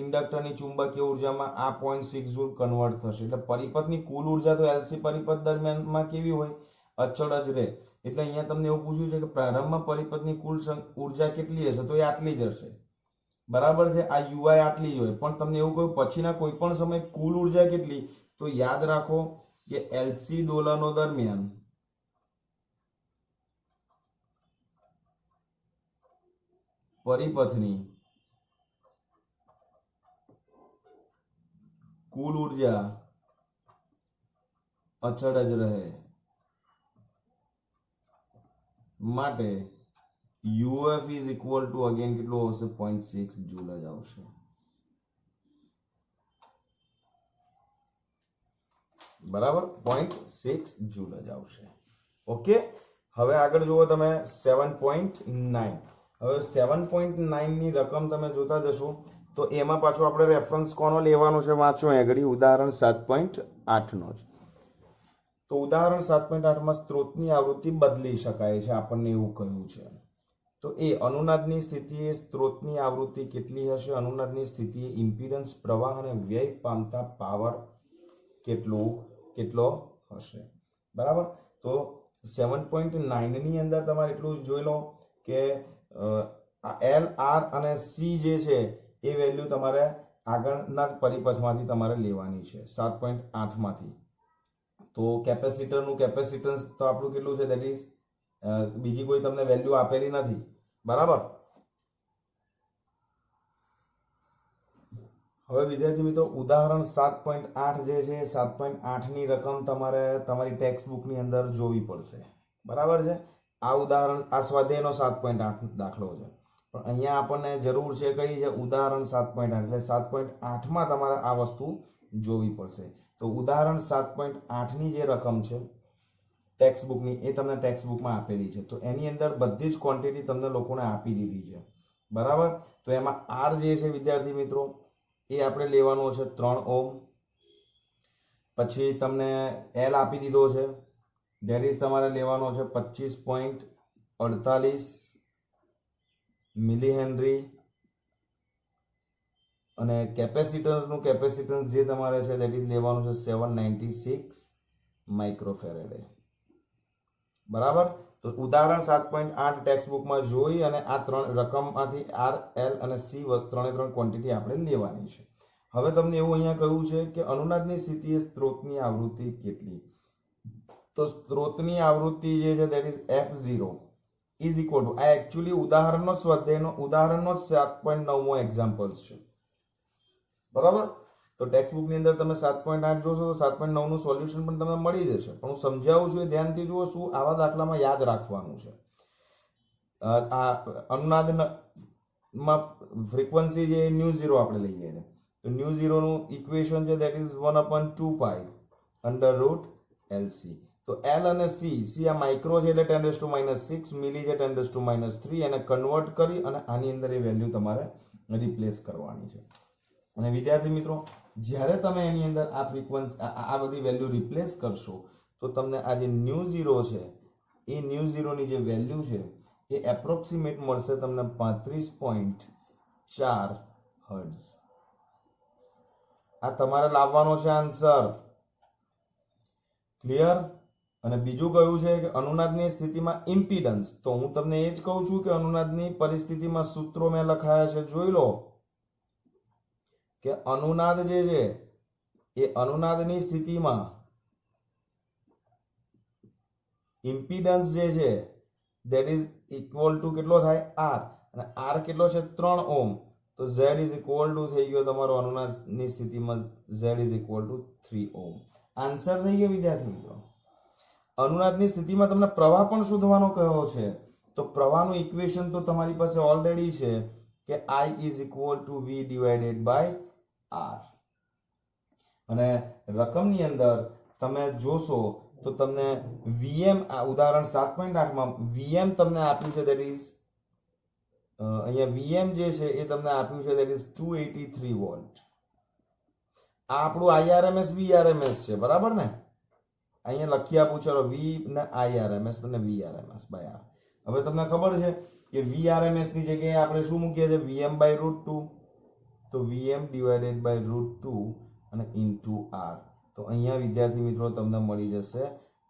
ઇન્ડક્ટરની ચુંબકીય ઉર્જામાં આ 0.6 જૂલ કન્વર્ટ થશે. એટલે પરિપથની કુલ ઉર્જા તો એલસી પરિપથ દરમિયાનમાં કેવી હોય, અચળ જ રહે. એટલે અહીંયા તમને એવું પૂછ્યું છે કે પ્રારંભમાં પરિપથની કુલ ઉર્જા કેટલી હશે, તો એ આટલી જ હશે. બરાબર છે. આ યુઆઈ આટલી જ હોય, પણ તમને એવું કહ્યું પછીના કોઈ પણ સમય કુલ ઉર્જા કેટલી, તો યાદ રાખો કે એલસી દોલનો દરમિયાન પરિપથની કુલ ઉર્જા અચળ જ રહે માટે UF is equal two again કેટલું આવશે 0.6 જૂલ જ આવશે. બરાબર 0.6 જૂલ જ આવશે. ઓકે. હવે આગળ જુઓ તમે 7.9. હવે 7.9 ની રકમ તમે જોતા જશો તો એમાં પાછું આપણે રેફરન્સ કોનો લેવાનો છે વાંચો આગળ, ઉદાહરણ 7.8 નો જ. તો ઉદાહરણ 7.8 માં સ્ત્રોતની આવૃત્તિ બદલી શકાય છે, આપણને એવું કહ્યું છે. તો એ અનુનાદની સ્થિતિએ સ્ત્રોતની આવૃત્તિ કેટલી હશે, અનુનાદની સ્થિતિએ ઇમ્પિડન્સ પ્રવાહ અને વ્યય પામતા પાવર કેટલો હશે. બરાબર. તો 7.9 ની અંદર તમારે એટલું જોઈ લો કે એલ આર અને સી જે છે એ વેલ્યુ તમારે આગળના પરિપથમાંથી તમારે લેવાની છે 7.8 માંથી. તો કેપેસિટરનું કેપેસિટન્સ તો આપણું કેટલું છે, દેટ ઇઝ બીજી કોઈ તમને વેલ્યુ આપેલી નથી. બરાબર. હવે વિદ્યાર્થી મિત્રો ઉદાહરણ 7.8 જે છે 7.8 ની રકમ તમારે તમારી ટેક્સ્ટ બુકની અંદર જોવી પડશે. બરાબર છે. આ ઉદાહરણ આ સ્વાધ્યાયનો 7.8 દાખલો છે, પણ અહીંયા આપણને જરૂર છે કઈ છે, ઉદાહરણ 7.8. એટલે 7.8 માં તમારે આ વસ્તુ જોવી પડશે. તો ઉદાહરણ 7.8 ની જે રકમ છે ટેક્સ્ટ બુકની એ તમને ટેક્સ્ટ બુકમાં આપેલી છે. તો એની અંદર બધી જ ક્વોન્ટિટી તમને લોકોને આપી દીધી છે. બરાબર. તો એમાં આર જે છે વિદ્યાર્થી મિત્રો એ આપણે લેવાનો છે 3 ઓહ્મ. પછી તમને એલ આપી દીધો છે, ધેટ ઇઝ તમારે લેવાનો છે 25.48 મિલી હેનરી, અને કેપેસિટન્સનું કેપેસિટન્સ જે તમારે છે ધેટ ઇઝ લેવાનું છે 796 માઇક્રોફેરેડે. બરાબર. તો ઉદાહરણ 7.8 ટેક્સ્ટ બુકમાં જોઈ અને આ ત્રણ રકમમાંથી આર, એલ અને સી ત્રણે ત્રણ ક્વોન્ટિટી આપણે લેવાની છે. હવે તમને એવું અહીંયા કહ્યું છે કે અનુનાદની સ્થિતિએ સ્ત્રોતની આવૃત્તિ કેટલી. તો સ્ત્રોતની આવૃત્તિ જે છે that is F0 is equal two, આ એકચ્યુઅલી ઉદાહરણનો સ્વાધ્યાયનો ઉદાહરણનો 7.9મો એક્ઝામ્પલ્સ છે. બરાબર. તો ટેક્સ્ટ બુકની અંદર તમે 7.8 જોશો તો 7.9 નું સોલ્યુશન પણ તમને મળી જશે, પણ હું સમજાવું છું એ ધ્યાનથી જુઓ, શું આવા દાખલામાં યાદ રાખવાનું છે. આ અનુનાદમાં ફ્રીક્વન્સી જે ν0 આપણે લઈએ છીએ, તો ν0 નું ઇક્વેશન છે that is 1/2 pi under route LC. તો L અને C આ માઇક્રો છે એટલે 10⁻⁶, મિલી છે 10⁻³ એને કન્વર્ટ કરી અને આની અંદર એ વેલ્યુ તમારે રિપ્લેસ કરવાની છે. અને વિદ્યાર્થી મિત્રો, જ્યારે તમે એની અંદર આ ફ્રીક્વન્સી આ બધી વેલ્યુ રિપ્લેસ કરશો તો તમને આ જે ν0 છે એ ν0 ની જે વેલ્યુ છે એ એપ્રોક્સિમેટ મળશે તમને 35.4 હર્ટ્ઝ. આ તમારે લાવવાનો છે આન્સર. ક્લિયર? અને બીજું કયું છે કે અનુનાદની સ્થિતિમાં ઇમ્પિડન્સ. તો હું તમને એ જ કહું છું કે અનુનાદની પરિસ્થિતિમાં સૂત્રો મેં લખાયા છે, જોઈ લો કે અનુનાદ જે છે એ અનુનાદની સ્થિતિમાં ઇમ્પિડન્સ જે છે that is equal to કેટલો થાય R, અને R કેટલો છે 3 ઓહ્મ. તો Z is equal to થઈ ગયો તમારો અનુનાદની સ્થિતિમાં Z is equal to 3 ohm. Answer થઈ ગયો વિદ્યાર્થી મિત્રો. અનુનાદની સ્થિતિમાં તમને પ્રવાહ પણ શોધવાનો કયો છે, તો પ્રવાહનું ઇક્વેશન તો તમારી પાસે ઓલરેડી છે કે I is equal to V divided by R. અને રકમની અંદર તમે જોશો તો તમને Vm, આ ઉદાહરણ 7.8 માં Vm તમને આપ્યું છે that is અહીંયા Vm જે છે એ તમને આપ્યું છે that is 283 વોલ્ટ. આ આપણું IRMS VRMS છે, બરાબર ને? અહીંયા લખી આપું, ચલો V ને IRMS અને VRMS બાય R. હવે તમને ખબર છે કે VRMS ની જગ્યાએ આપણે શું મૂકીએ છીએ? Vm/√2. તો Vm divided by √2 અને into R. તો અહીંયા વિદ્યાર્થી મિત્રો તમને મળી જશે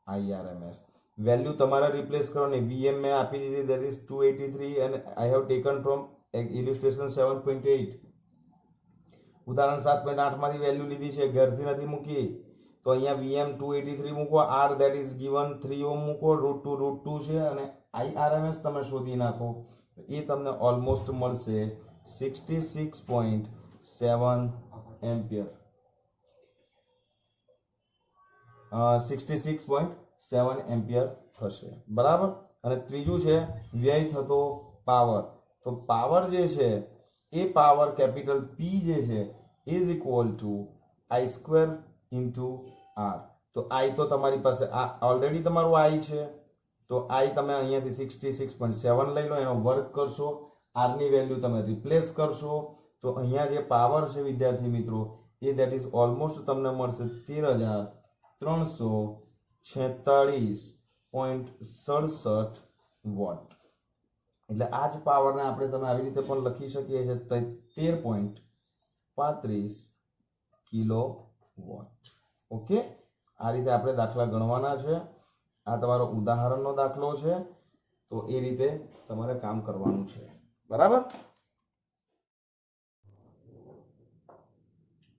IRMS. વેલ્યુ તમારે રિપ્લેસ કરવાની. Vm મેં આપી દીધી that is 283 and I have taken from illustration 7.8. ઉદાહરણ 7.8 માંથી વેલ્યુ લીધી છે, ઘરથી નથી મૂકી. તો અહીંયા Vm 283 મૂકો, R that is given 3 ohm મૂકો, √2 છે અને IRMS તમે શોધી નાખો. એ તમને ઓલમોસ્ટ મળશે 66.7 એમ્પિયર. 66.7 એમ્પિયર થશે, બરાબર. અને ત્રીજું છે વ્યય થતો પાવર. તો પાવર જે છે એ પાવર કેપિટલ P જે છે is equal two I² into R. તો I તો તમારી પાસે આ ઓલરેડી તમારું I છે, તો I તમે અહીંયાથી 66.7 લઈ લો, એનો વર્ક કરશો, R ની વેલ્યુ તમે રિપ્લેસ કરશો, તો અહીંયા જે પાવર છે વિદ્યાર્થી મિત્રો એ ધેટ ઇઝ ઓલમોસ્ટ તમને મળશે 13,346.67 વોટ. એટલે આ જ પાવરને આપણે તમે આવી રીતે પણ લખી શકીએ છીએ 13.35 કિલો વોટ. ઓકે, આ રીતે આપણે દાખલા ગણવાના છે. આ તમારો ઉદાહરણનો દાખલો છે, તો એ રીતે તમારે કામ કરવાનું છે, બરાબર.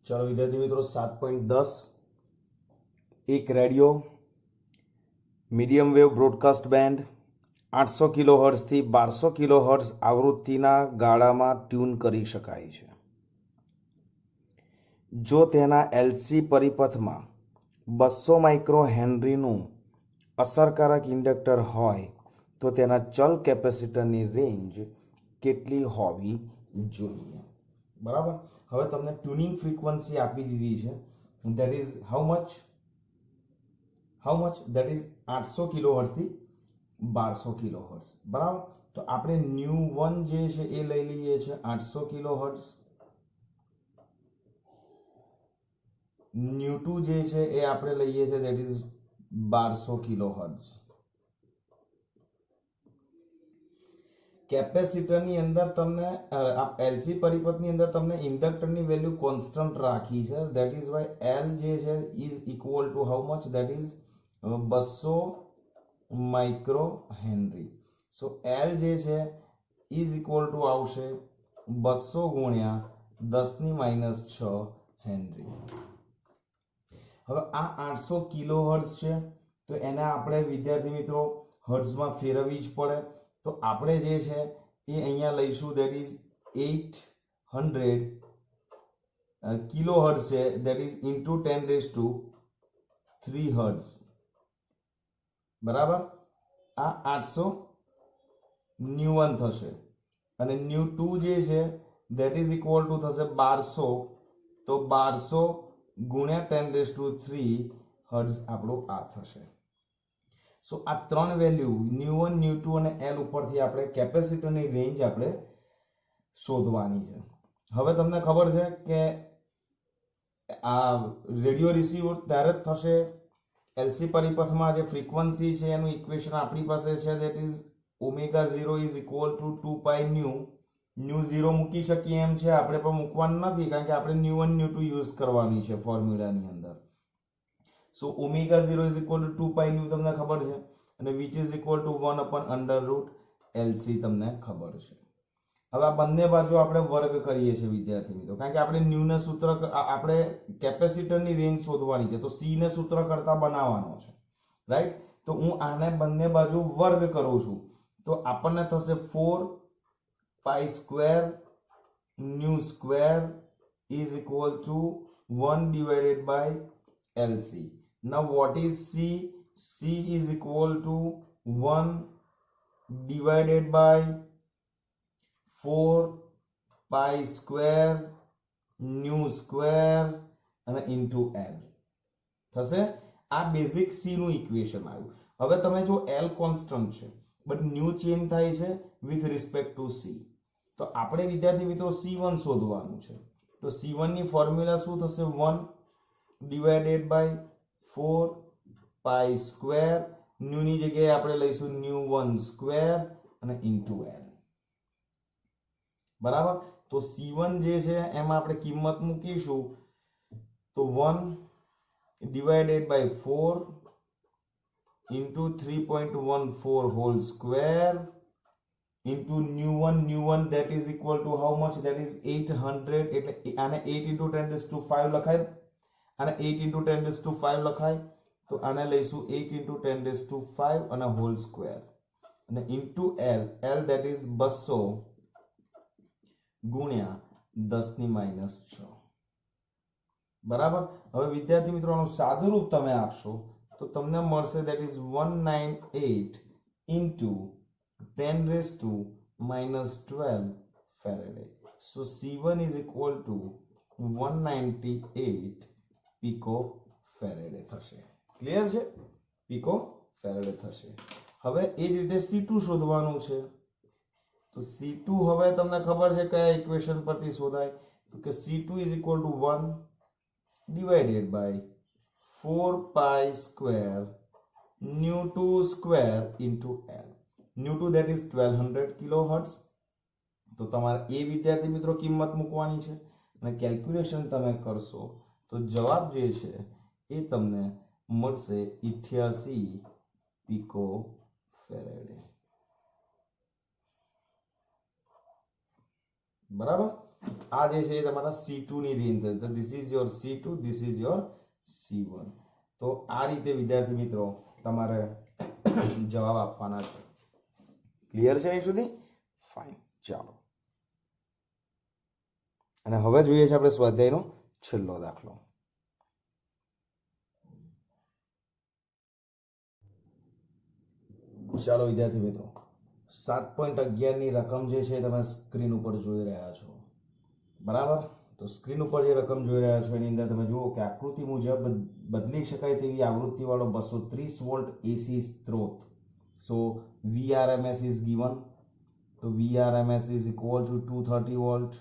ચલો વિદ્યાર્થી મિત્રો, 7.10 એક radio medium wave broadcast band 800 kilohertz થી 1200 કિલોહર્ટ્ઝ આવૃત્તિના ગાળામાં ટ્યુન કરી શકાય છે. જો તેના LC પરિપથમાં 200 માઇક્રો હેનરીનું અસરકારક ઇન્ડક્ટર હોય તો તેના ચલ કેપેસિટરની રેન્જ કેટલી હોવી જોઈએ, બરાબર. હવે તમને ટ્યુનિંગ ફ્રીક્વન્સી આપી દીધી છે, that is how much that is 800 kilohertz થી 1200 કિલોહર્ટ્ઝ, બરાબર. તો આપણે ν1 જે છે એ લઈ લઈએ છે 800 કિલોહર્ટ્ઝ, ν2 જે છે એ આપણે લઈએ છે ધેટ ઇઝ 1200 કિલોહર્ટ્ઝ. કેપેસિટરની અંદર તમને LC પરિપથની અંદર તમને ઇન્ડક્ટરની વેલ્યુ કોન્સ્ટન્ટ રાખી છે, ધેટ ઇઝ વાય L જે છે is equal two how much that is 200 micro henry. So L જે છે ઇઝ ઇક્વલ ટુ આવશે 200 ગુણ્યા 10⁻⁶ હેનરી. હવે આ 800 કિલોહર્ટ્ઝ છે, તો એને આપણે વિદ્યાર્થી મિત્રો હર્ટ્ઝમાં ફેરવવી જ પડે. તો આપણે જે છે એ અહીંયા લઈશું ધેટ ઇઝ 800 કિલો હર્ટ્ઝ છે that is into 10⁻³ હર્ટ્ઝ, બરાબર. આ 800 ન્યૂટન થશે અને ન્યૂ2 જે છે that is equal to થશે 1200, તો 1200 ગુણ્યા 10⁻³ હર્ટ્ઝ આપણું આ થશે. સો આ ત્રણ વેલ્યુ ન્યુ1 ન્યુ2 અને એલ ઉપરથી આપણે કેપેસિટરની રેન્જ આપણે શોધવાની છે. હવે તમને ખબર છે કે આ રેડિયો રિસીવ ત્યારે જ થશે એલસી પરિપથમાં જે ફ્રીક્વન્સી છે એનું ઇક્વેશન આપણી પાસે છે that is ω0 is equal to 2 pi new 0 મૂકી શકીએ એમ છે, આપણે પણ મૂકવાનું નથી કારણ કે આપણે ન્યુ1 ન્યુ2 યુઝ કરવાની છે ફોર્મ્યુલાની અંદર. સો ω0 is equal to 2 pi new તમને ખબર છે અને which is equal to 1/√LC તમને ખબર છે. હવે આ બંને બાજુ આપણે વર્ગ કરીએ છીએ વિદ્યાર્થી મિત્રો, કારણ કે આપણે ન્યુ ને સૂત્ર આપણે કેપેસિટરની રેન્જ શોધવાની છે, તો સી ને સૂત્ર કરતા બનાવવાનો છે, રાઈટ. તો હું આને બંને બાજુ વર્ગ કરું છું તો આપણને થશે 4 pi square new square is equal to 1/LC. Now what is C? C is equal to 1/4 pi square new square અને ઇન્ટુ L થશે. આ બેઝિક C નું ઇક્વેશન આવ્યું. હવે તમે જો L કોન્સ્ટન્ટ છે બટ ન્યુ ચેન્જ થાય છે વિથ રિસ્પેક્ટ ટુ C, તો આપણે વિદ્યાર્થી મિત્રો C1 શોધવાનું છે. તો C1 ની ફોર્મ્યુલા શું થશે? 1/4 પાઈ સ્ક્વેર ન્યુ ની જગ્યાએ આપણે લઈશું ન્યુ1 સ્ક્વેર અને ઇન્ટુ L, બરાબર. તો C1 જે છે એમાં આપણે કિંમત મૂકીશું તો 1/4 into 3.14 whole square into ન્યુ1 that is equal to how much? That is 800. એટલે આને 8 into 10⁵ લખાય, આને 8 into 10⁵ લખાય, તો આને લઈશું 8 into 10⁵ અને હોલ સ્ક્વેર અને ઇન્ટુ L that is 200 ગુણ્યા 10⁻⁶, બરાબર. હવે વિદ્યાર્થી મિત્રો આનું સાદું રૂપ તમે આપશો તો તમને મળશે that is 198 into 10⁻12 farad. So C1 is equal to 198 pico farad થશે. ક્લિયર છે? pico ફેરેડે થશે. હવે એ જ રીતે C2 શોધવાનું છે. તો C2 હવે તમને ખબર છે કયા ઇક્વેશન પરથી શોધાય? તો કે C2 is equal to 1/4 pi square ન્યુ2 સ્ક્વેર ઇન્ટુ L. ન્યુ2 that is 1200 કિલોહર્ટ્ઝ. તો તમારે એ વિદ્યાર્થી મિત્રો કિંમત મૂકવાની છે અને કેલ્ક્યુલેશન તમે કરશો તો જવાબ જે છે એ તમને મળશે 88 pico ફેરેડે, બરાબર. આ જે છે તમારા C2 ની રેન્જ છે. તો this is your C2, this is your C1. તો આ રીતે વિદ્યાર્થી મિત્રો તમારે જવાબ આપવાના છે. ક્લિયર છે અહીં સુધી? ફાઇન, ચાલો. અને હવે જોઈએ છે આપણે સ્વાધ્યાયનો છેલ્લો દાખલો. ચાલો વિદ્યાર્થી મિત્રો, 7.11 ની રકમ જે છે તમે સ્ક્રીન ઉપર જોઈ રહ્યા છો, બરાબર. તો સ્ક્રીન ઉપર જે રકમ જોઈ રહ્યા છો એની અંદર તમે જુઓ કે આકૃતિ મુજબ બદલી શકાય તેવી આવૃત્તિવાળો 230 વોલ્ટ એસી સ્ત્રોત. સો VRMS is given. તો VRMS is equal to 230 volt.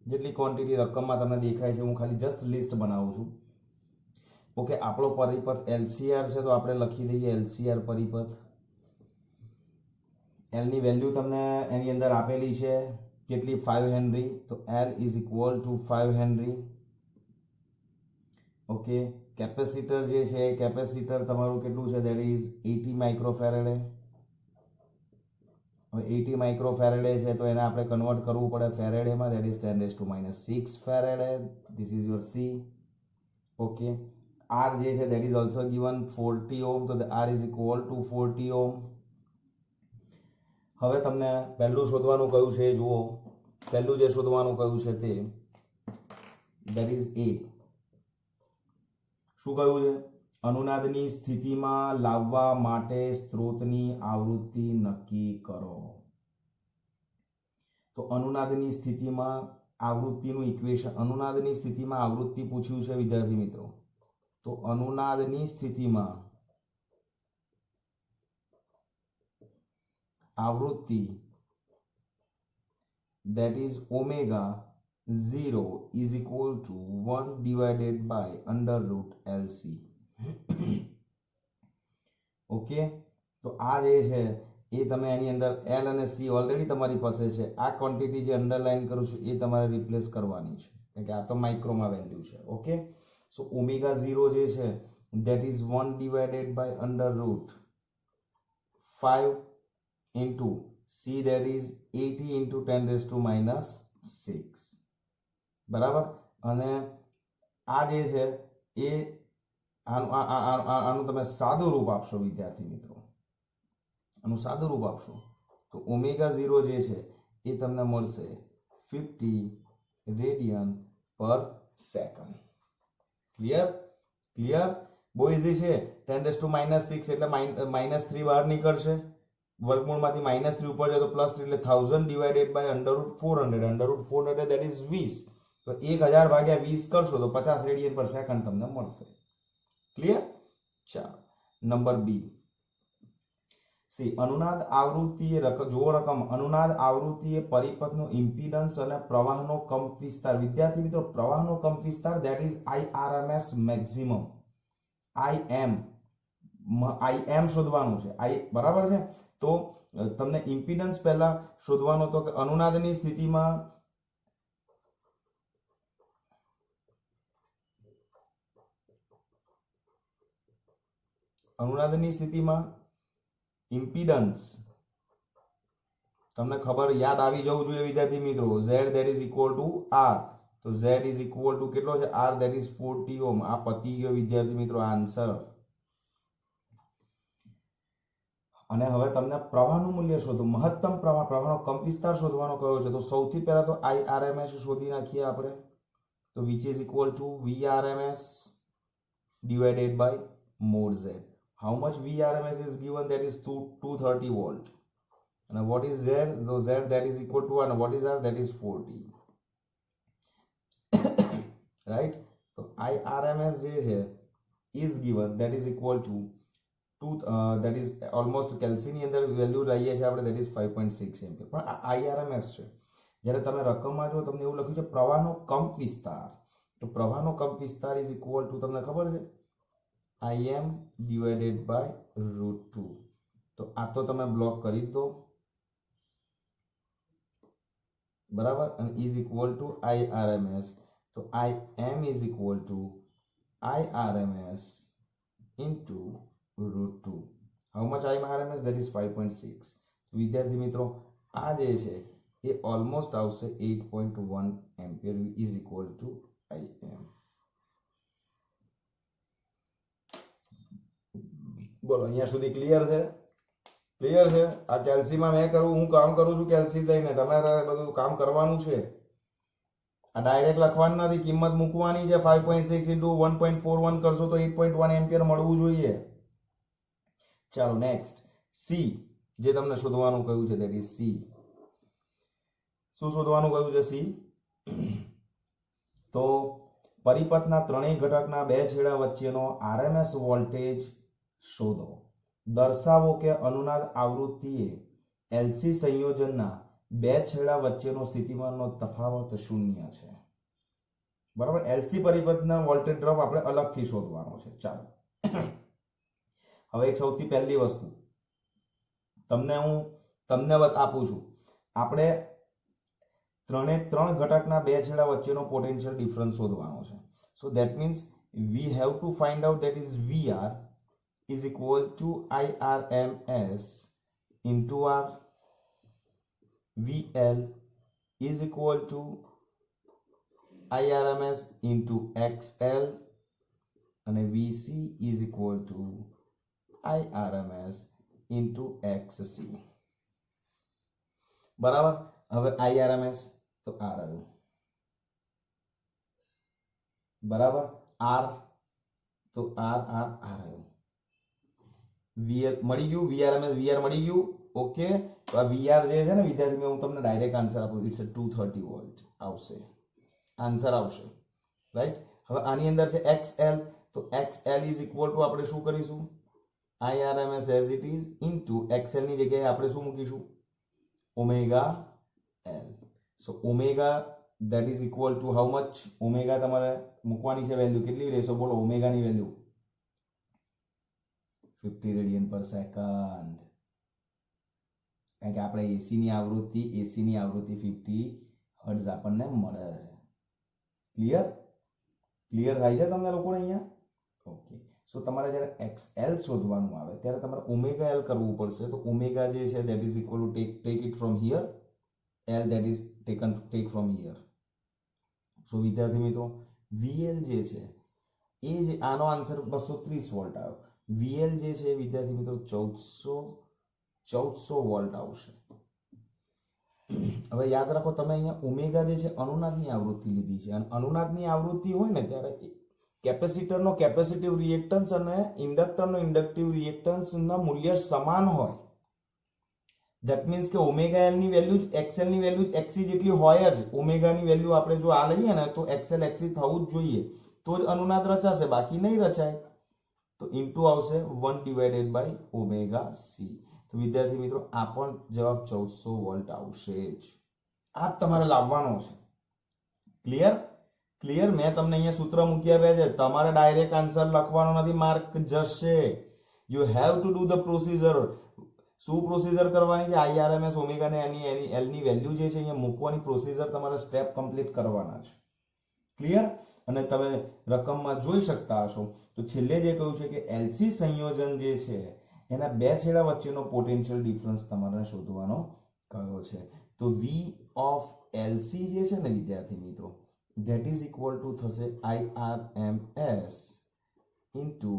જેટલી ક્વોન્ટિટી રકમમાં તમને દેખાય છે હું ખાલી જસ્ટ લિસ્ટ બનાવું છું. ઓકે, આપણો પરિપથ LCR છે તો આપણે લખી દઈએ LCR પરિપથ. L ની વેલ્યુ તમને એની અંદર આપેલી છે કેટલી? 5 હેનરી. તો L is equal to 5 henry. Okay, capacitor જે છે કેપેસિટર તમારું કેટલું છે? that is 80 માઇક્રોફેરેડે. હવે 80 માઇક્રોફેરેડે છે તો એને આપણે કન્વર્ટ કરવું પડે ફેરેડેમાં, that is 10⁻6 farad. This is your C. Okay, R જે છે that is also given 40 ohm. તો R is equal to 40 ohm. હવે તમને પહેલું શોધવાનું કયું છે જુઓ. પહેલું જે શોધવાનું કયું છે તે that is A. શું કહ્યું છે? અનુનાદની સ્થિતિમાં લાવવા માટે સ્ત્રોતની આવૃત્તિ નક્કી કરો. તો અનુનાદની સ્થિતિમાં આવૃત્તિનું ઇક્વેશન, અનુનાદની સ્થિતિમાં આવૃત્તિ પૂછ્યું છે વિદ્યાર્થી મિત્રો. તો અનુનાદની સ્થિતિમાં આવૃત્તિ that is omega 0 is equal to 1 divided by under root LC. Okay, તો આ જે છે એ તમે એની અંદર L અને C ઓલરેડી તમારી પાસે છે. આ ક્વોન્ટિટી જે અંડરલાઈન કરું છું એ તમારે રિપ્લેસ કરવાની છે, કારણ કે આ તો માઇક્રોમાં વેલ્યુ છે. ઓકે, સો ઓમેગા 0 જે છે that is 1 divided by under root 5 into C that is 80 into 10 raised to minus 6. બરાબર. અને આ જે છે એ આનું તમે સાદું રૂપ આપશો વિદ્યાર્થી મિત્રો, આનું સાદું રૂપ આપશો તો ઓમેગા 0 જે છે એ તમને મળશે 50 રેડિયન પર સેકન્ડ. ક્લિયર? ક્લિયર? બહુ ઇઝી છે. 10 raised to minus 6 એટલે -3 બહાર નીકળશે. વર્ગમૂળમાંથી -3 ઉપર જાય તો +3 એટલે 1000 divided by under root 400. Under root 400 that is 20. તો 1000 ભાગ્યા 20 કરશો તો 50 રેડિયન પર સેકન્ડ તમને મળશે. ક્લિયર? ચાલો, નંબર બી. સી, અનુનાદ આવૃત્તિએ જો રકમ અનુનાદ આવૃત્તિએ પરિપથનો ઇમ્પિડન્સ અને પ્રવાહનો કંપ વિસ્તાર. વિદ્યાર્થી મિત્રો, પ્રવાહનો કંપ વિસ્તાર that is IRMS maximum. IM શોધવાનું છે. બરાબર છે. તો તમને ઇમ્પિડન્સ પહેલા શોધવાનો તો કે અનુનાદની સ્થિતિમાં ઇમ્પિડન્સ તમને ખબર યાદ આવી જવું જોઈએ વિદ્યાર્થી મિત્રો. Z that is equal to R. તો Z is equal to કેટલો છે? R that is 40 ohm. આ પતી ગયો વિદ્યાર્થી મિત્રો આન્સર. અને હવે તમને પ્રવાહનું મૂલ્ય શોધો, મહત્તમ પ્રવાહનો કંપ વિસ્તાર શોધવાનો કયો છે. તો સૌથી પહેલા તો IRMS શોધી નાખીએ આપણે. તો which is equal to VRMS divided by mod Z. How much VRMS is given? That is 230 volt. And what is Z? So Z that is equal to, and what is R? That is 40. Right? So IRMS જે છે is given that is equal to that is almost કેલ્સીની અંદર વેલ્યુ લઈએ છીએ આપણે that is 5.6 એમ્પિયર. પણ આ IRMS છે. જ્યારે તમે રકમમાં જો તમને એવું લખ્યું છે પ્રવાહનો કંપ વિસ્તાર, તો પ્રવાહનો કંપ વિસ્તાર is equal to તમને ખબર છે IM divided by √2. તો આ તો તમે બ્લોક કરી દો. બરાબર. અને is equal to IRMS. તો IM is equal to IRMS into √2. How much IRMS? That is 5.6. વિદ્યાર્થી મિત્રો, આ જે છે એ ઓલમોસ્ટ આવશે 8.1 ampere is equal to IM. બોલો, અહીંયા સુધી ક્લિયર છે? ક્લિયર છે? આ કેલ્સીમાં હું કામ કરું છું કેલ્સી લઈને, તમારે બધું કામ કરવાનું છે. આ ડાયરેક્ટ લખવાનું નથી, કિંમત મૂકવાની છે. 5.6 into 1.41 કરશો તો 8.1 એમ્પિયર મળવું જોઈએ. ચાલો નેક્સ્ટ, સી જે તમને શોધવાનું કહ્યું છે that is સી. શું શોધવાનું કહ્યું છે સી? તો પરિપથના ત્રણેય ઘટકના બે છેડા વચ્ચેનો RMS વોલ્ટેજ શોધો. દર્શાવો કે અનુનાદ આવૃત્તિએ LC સંયોજનના બે છેડા વચ્ચેનો સ્થિતિમાનનો તફાવત શૂન્ય છે. બરાબર. LC પરિપથના વોલ્ટેજ ડ્રોપ આપણે અલગથી શોધવાનો છે. ચાલો, હવે એક સૌથી પહેલી વસ્તુ તમને આપું છું. આપણે ત્રણ ઘટકના બે છેડા વચ્ચેનો પોટેન્શિયલ ડિફરન્સ શોધવાનો છે. So that means we have to find out that is VR is equal to IRMS into R. VL is equal to IRMS into XL and VC is equal to IRMS into XC. બરાબર. હવે IRMS તો આ રહ્યું. બરાબર આર તો આર આર આર આવ્યું વીએલ મળી ગયું વીઆર મળી ગયું ઓકે તો આ વીઆર જે છે ને વિદ્યાર્થી હું તમને ડાયરેક્ટ આન્સર આપું ઇટ્સ 230 વોલ્ટ આવશે આન્સર આવશે રાઈટ હવે આની અંદર છે XL તો XL ઇઝ ઇક્વલ ટુ આપણે શું કરીશું IRMS as it is into XL ની જગ્યાએ આપણે શું મૂકીશું omega L so omega that is equal to how much omega તમારે મૂકવાની છે વેલ્યુ કેટલી લેશો બોલો ઓમેગા ની વેલ્યુ 50 રેડિયન પર સેકન્ડ કારણ કે આપણે એસી ની આવૃત્તિ 50 હર્ટ્ઝ આપણને મળે છે ક્લિયર થાય છે તમને લોકોને અહીંયા ઓકે સો તમારે જ્યારે XL શોધવાનું આવે ત્યારે તમારે ઓમેગા L કરવું પડશે તો ઓમેગા જે છે that is equal to take it from here L that is take from here સો વિદ્યાર્થી મિત્રો VL જે છે એ જે આનો આન્સર 230 વોલ્ટ આવ્યો VL જે છે વિદ્યાર્થી મિત્રો 1400 વોલ્ટ આવશે હવે યાદ રાખો તમે અહીંયા ઓમેગા જે છે અનુનાદની આવૃત્તિ લીધી છે અને અનુનાદની આવૃત્તિ હોય ને ત્યારે કેપેસિટરનો કેપેસિટિવ રિએક્ટન્સ અને ઇન્ડક્ટરનો ઇન્ડક્ટિવ રિએક્ટન્સના મૂલ્ય સમાન હોય ધેટ મીન્સ કે ઓમેગા L ની વેલ્યુ જ XL ની વેલ્યુ XC જેટલી હોય જ ઓમેગા ની વેલ્યુ આપણે જો આ લઈએ ને તો XL XC થવું જ જોઈએ તો જ અનુનાદ રચાશે બાકી નહીં રચાય તો ઇન્ટુ આવશે 1 ડિવાઇડેડ બાય ઓમેગા C તો વિદ્યાર્થી મિત્રો આ પણ જવાબ 1400 વોલ્ટ આવશે જ આ તમારે લાવવાનો છે ક્લિયર મેં તમને અહીંયા સૂત્ર મૂકી આપ્યા છે તમારે ડાયરેક્ટ આન્સર લખવાનો નથી માર્ક જશે you have to do the procedure શું પ્રોસીજર કરવાની છે IRMS ઓમેગા ને એની L ની વેલ્યુ જે છે અહીંયા મૂકવાની પ્રોસીજર તમારે સ્ટેપ કમ્પ્લીટ કરવાના છે ક્લિયર અને તમે રકમમાં જોઈ શકતા હશો તો છેલ્લે જે કહ્યું છે કે LC સંયોજન જે છે એના બે છેડા વચ્ચેનો પોટેન્શિયલ ડિફરન્સ તમારે શોધવાનો કયો છે તો V of LC જે છે ને વિદ્યાર્થી મિત્રો that is equal to થશે IRMS into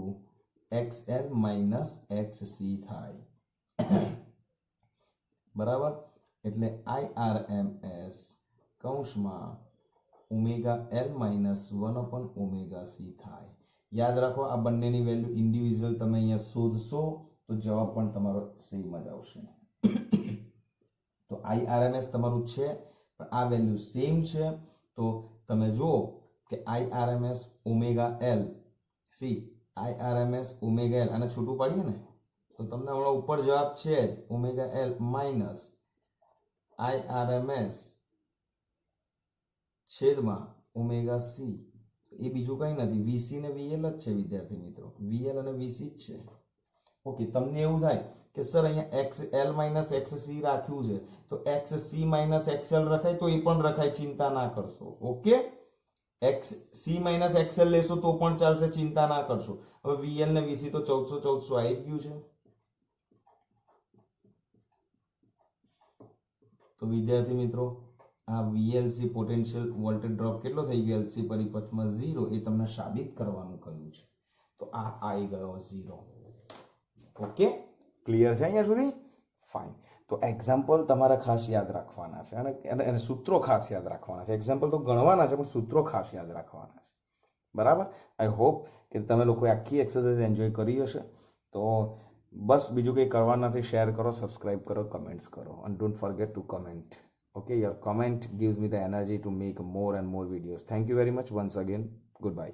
XL minus XC થાય બરાબર એટલે IRMS કૌંસમાં omega L minus 1 upon omega C થાય યાદ રાખો આ બંનેની વેલ્યુ ઇન્ડિવિજ્યુઅલ તમે અહીંયા શોધશો તો જવાબ પણ તમારો સેમ જ આવશે તો IRMS તમારું છે પણ આ વેલ્યુ સેમ છે તો તમે જુઓ કે IRMS omega L C IRMS omega L અને છૂટું પાડીએ ને તો તમને હમણાં ઉપર જવાબ છે જ ઓમેગા L માઇનસ IRMS છેદમાં ઓમેગા C એ બીજું કંઈ નથી VC ને VL જ છે વિદ્યાર્થી મિત્રો VL અને VC જ છે ઓકે તમને એવું થાય કે સર અહીંયા XL માઇનસ XC રાખ્યું છે તો XC માઇનસ XL રખાય તો એ પણ રખાય ચિંતા ના કરશો ઓકે XC માઇનસ XL લેશો તો પણ ચાલશે ચિંતા ના કરશો હવે VL ને VC તો 1400 આવી ગયું છે તો વિદ્યાર્થી મિત્રો આ VLC પોટેન્શિયલ વોલ્ટેજ ડ્રોપ કેટલો થઈ ગયો LC પરિપથમાં 0 એ તમને સાબિત કરવાનું કહ્યું છે તો આ આવી ગયો 0 ઓકે ક્લિયર છે અહીંયા સુધી ફાઇન તો એક્ઝામ્પલ તમારે ખાસ યાદ રાખવાના છે અને સૂત્રો ખાસ યાદ રાખવાના છે એક્ઝામ્પલ તો ગણવાના છે પણ સૂત્રો ખાસ યાદ રાખવાના છે બરાબર આઈ હોપ કે તમે લોકોએ આખી એક્સરસાઇઝ એન્જોય કરી હશે તો બસ બીજું કંઈ કરવા નથી શેર કરો સબસ્ક્રાઇબ કરો કમેન્ટ્સ કરો and don't forget to comment okay your comment gives me the energy to make more and more videos thank you very much once again goodbye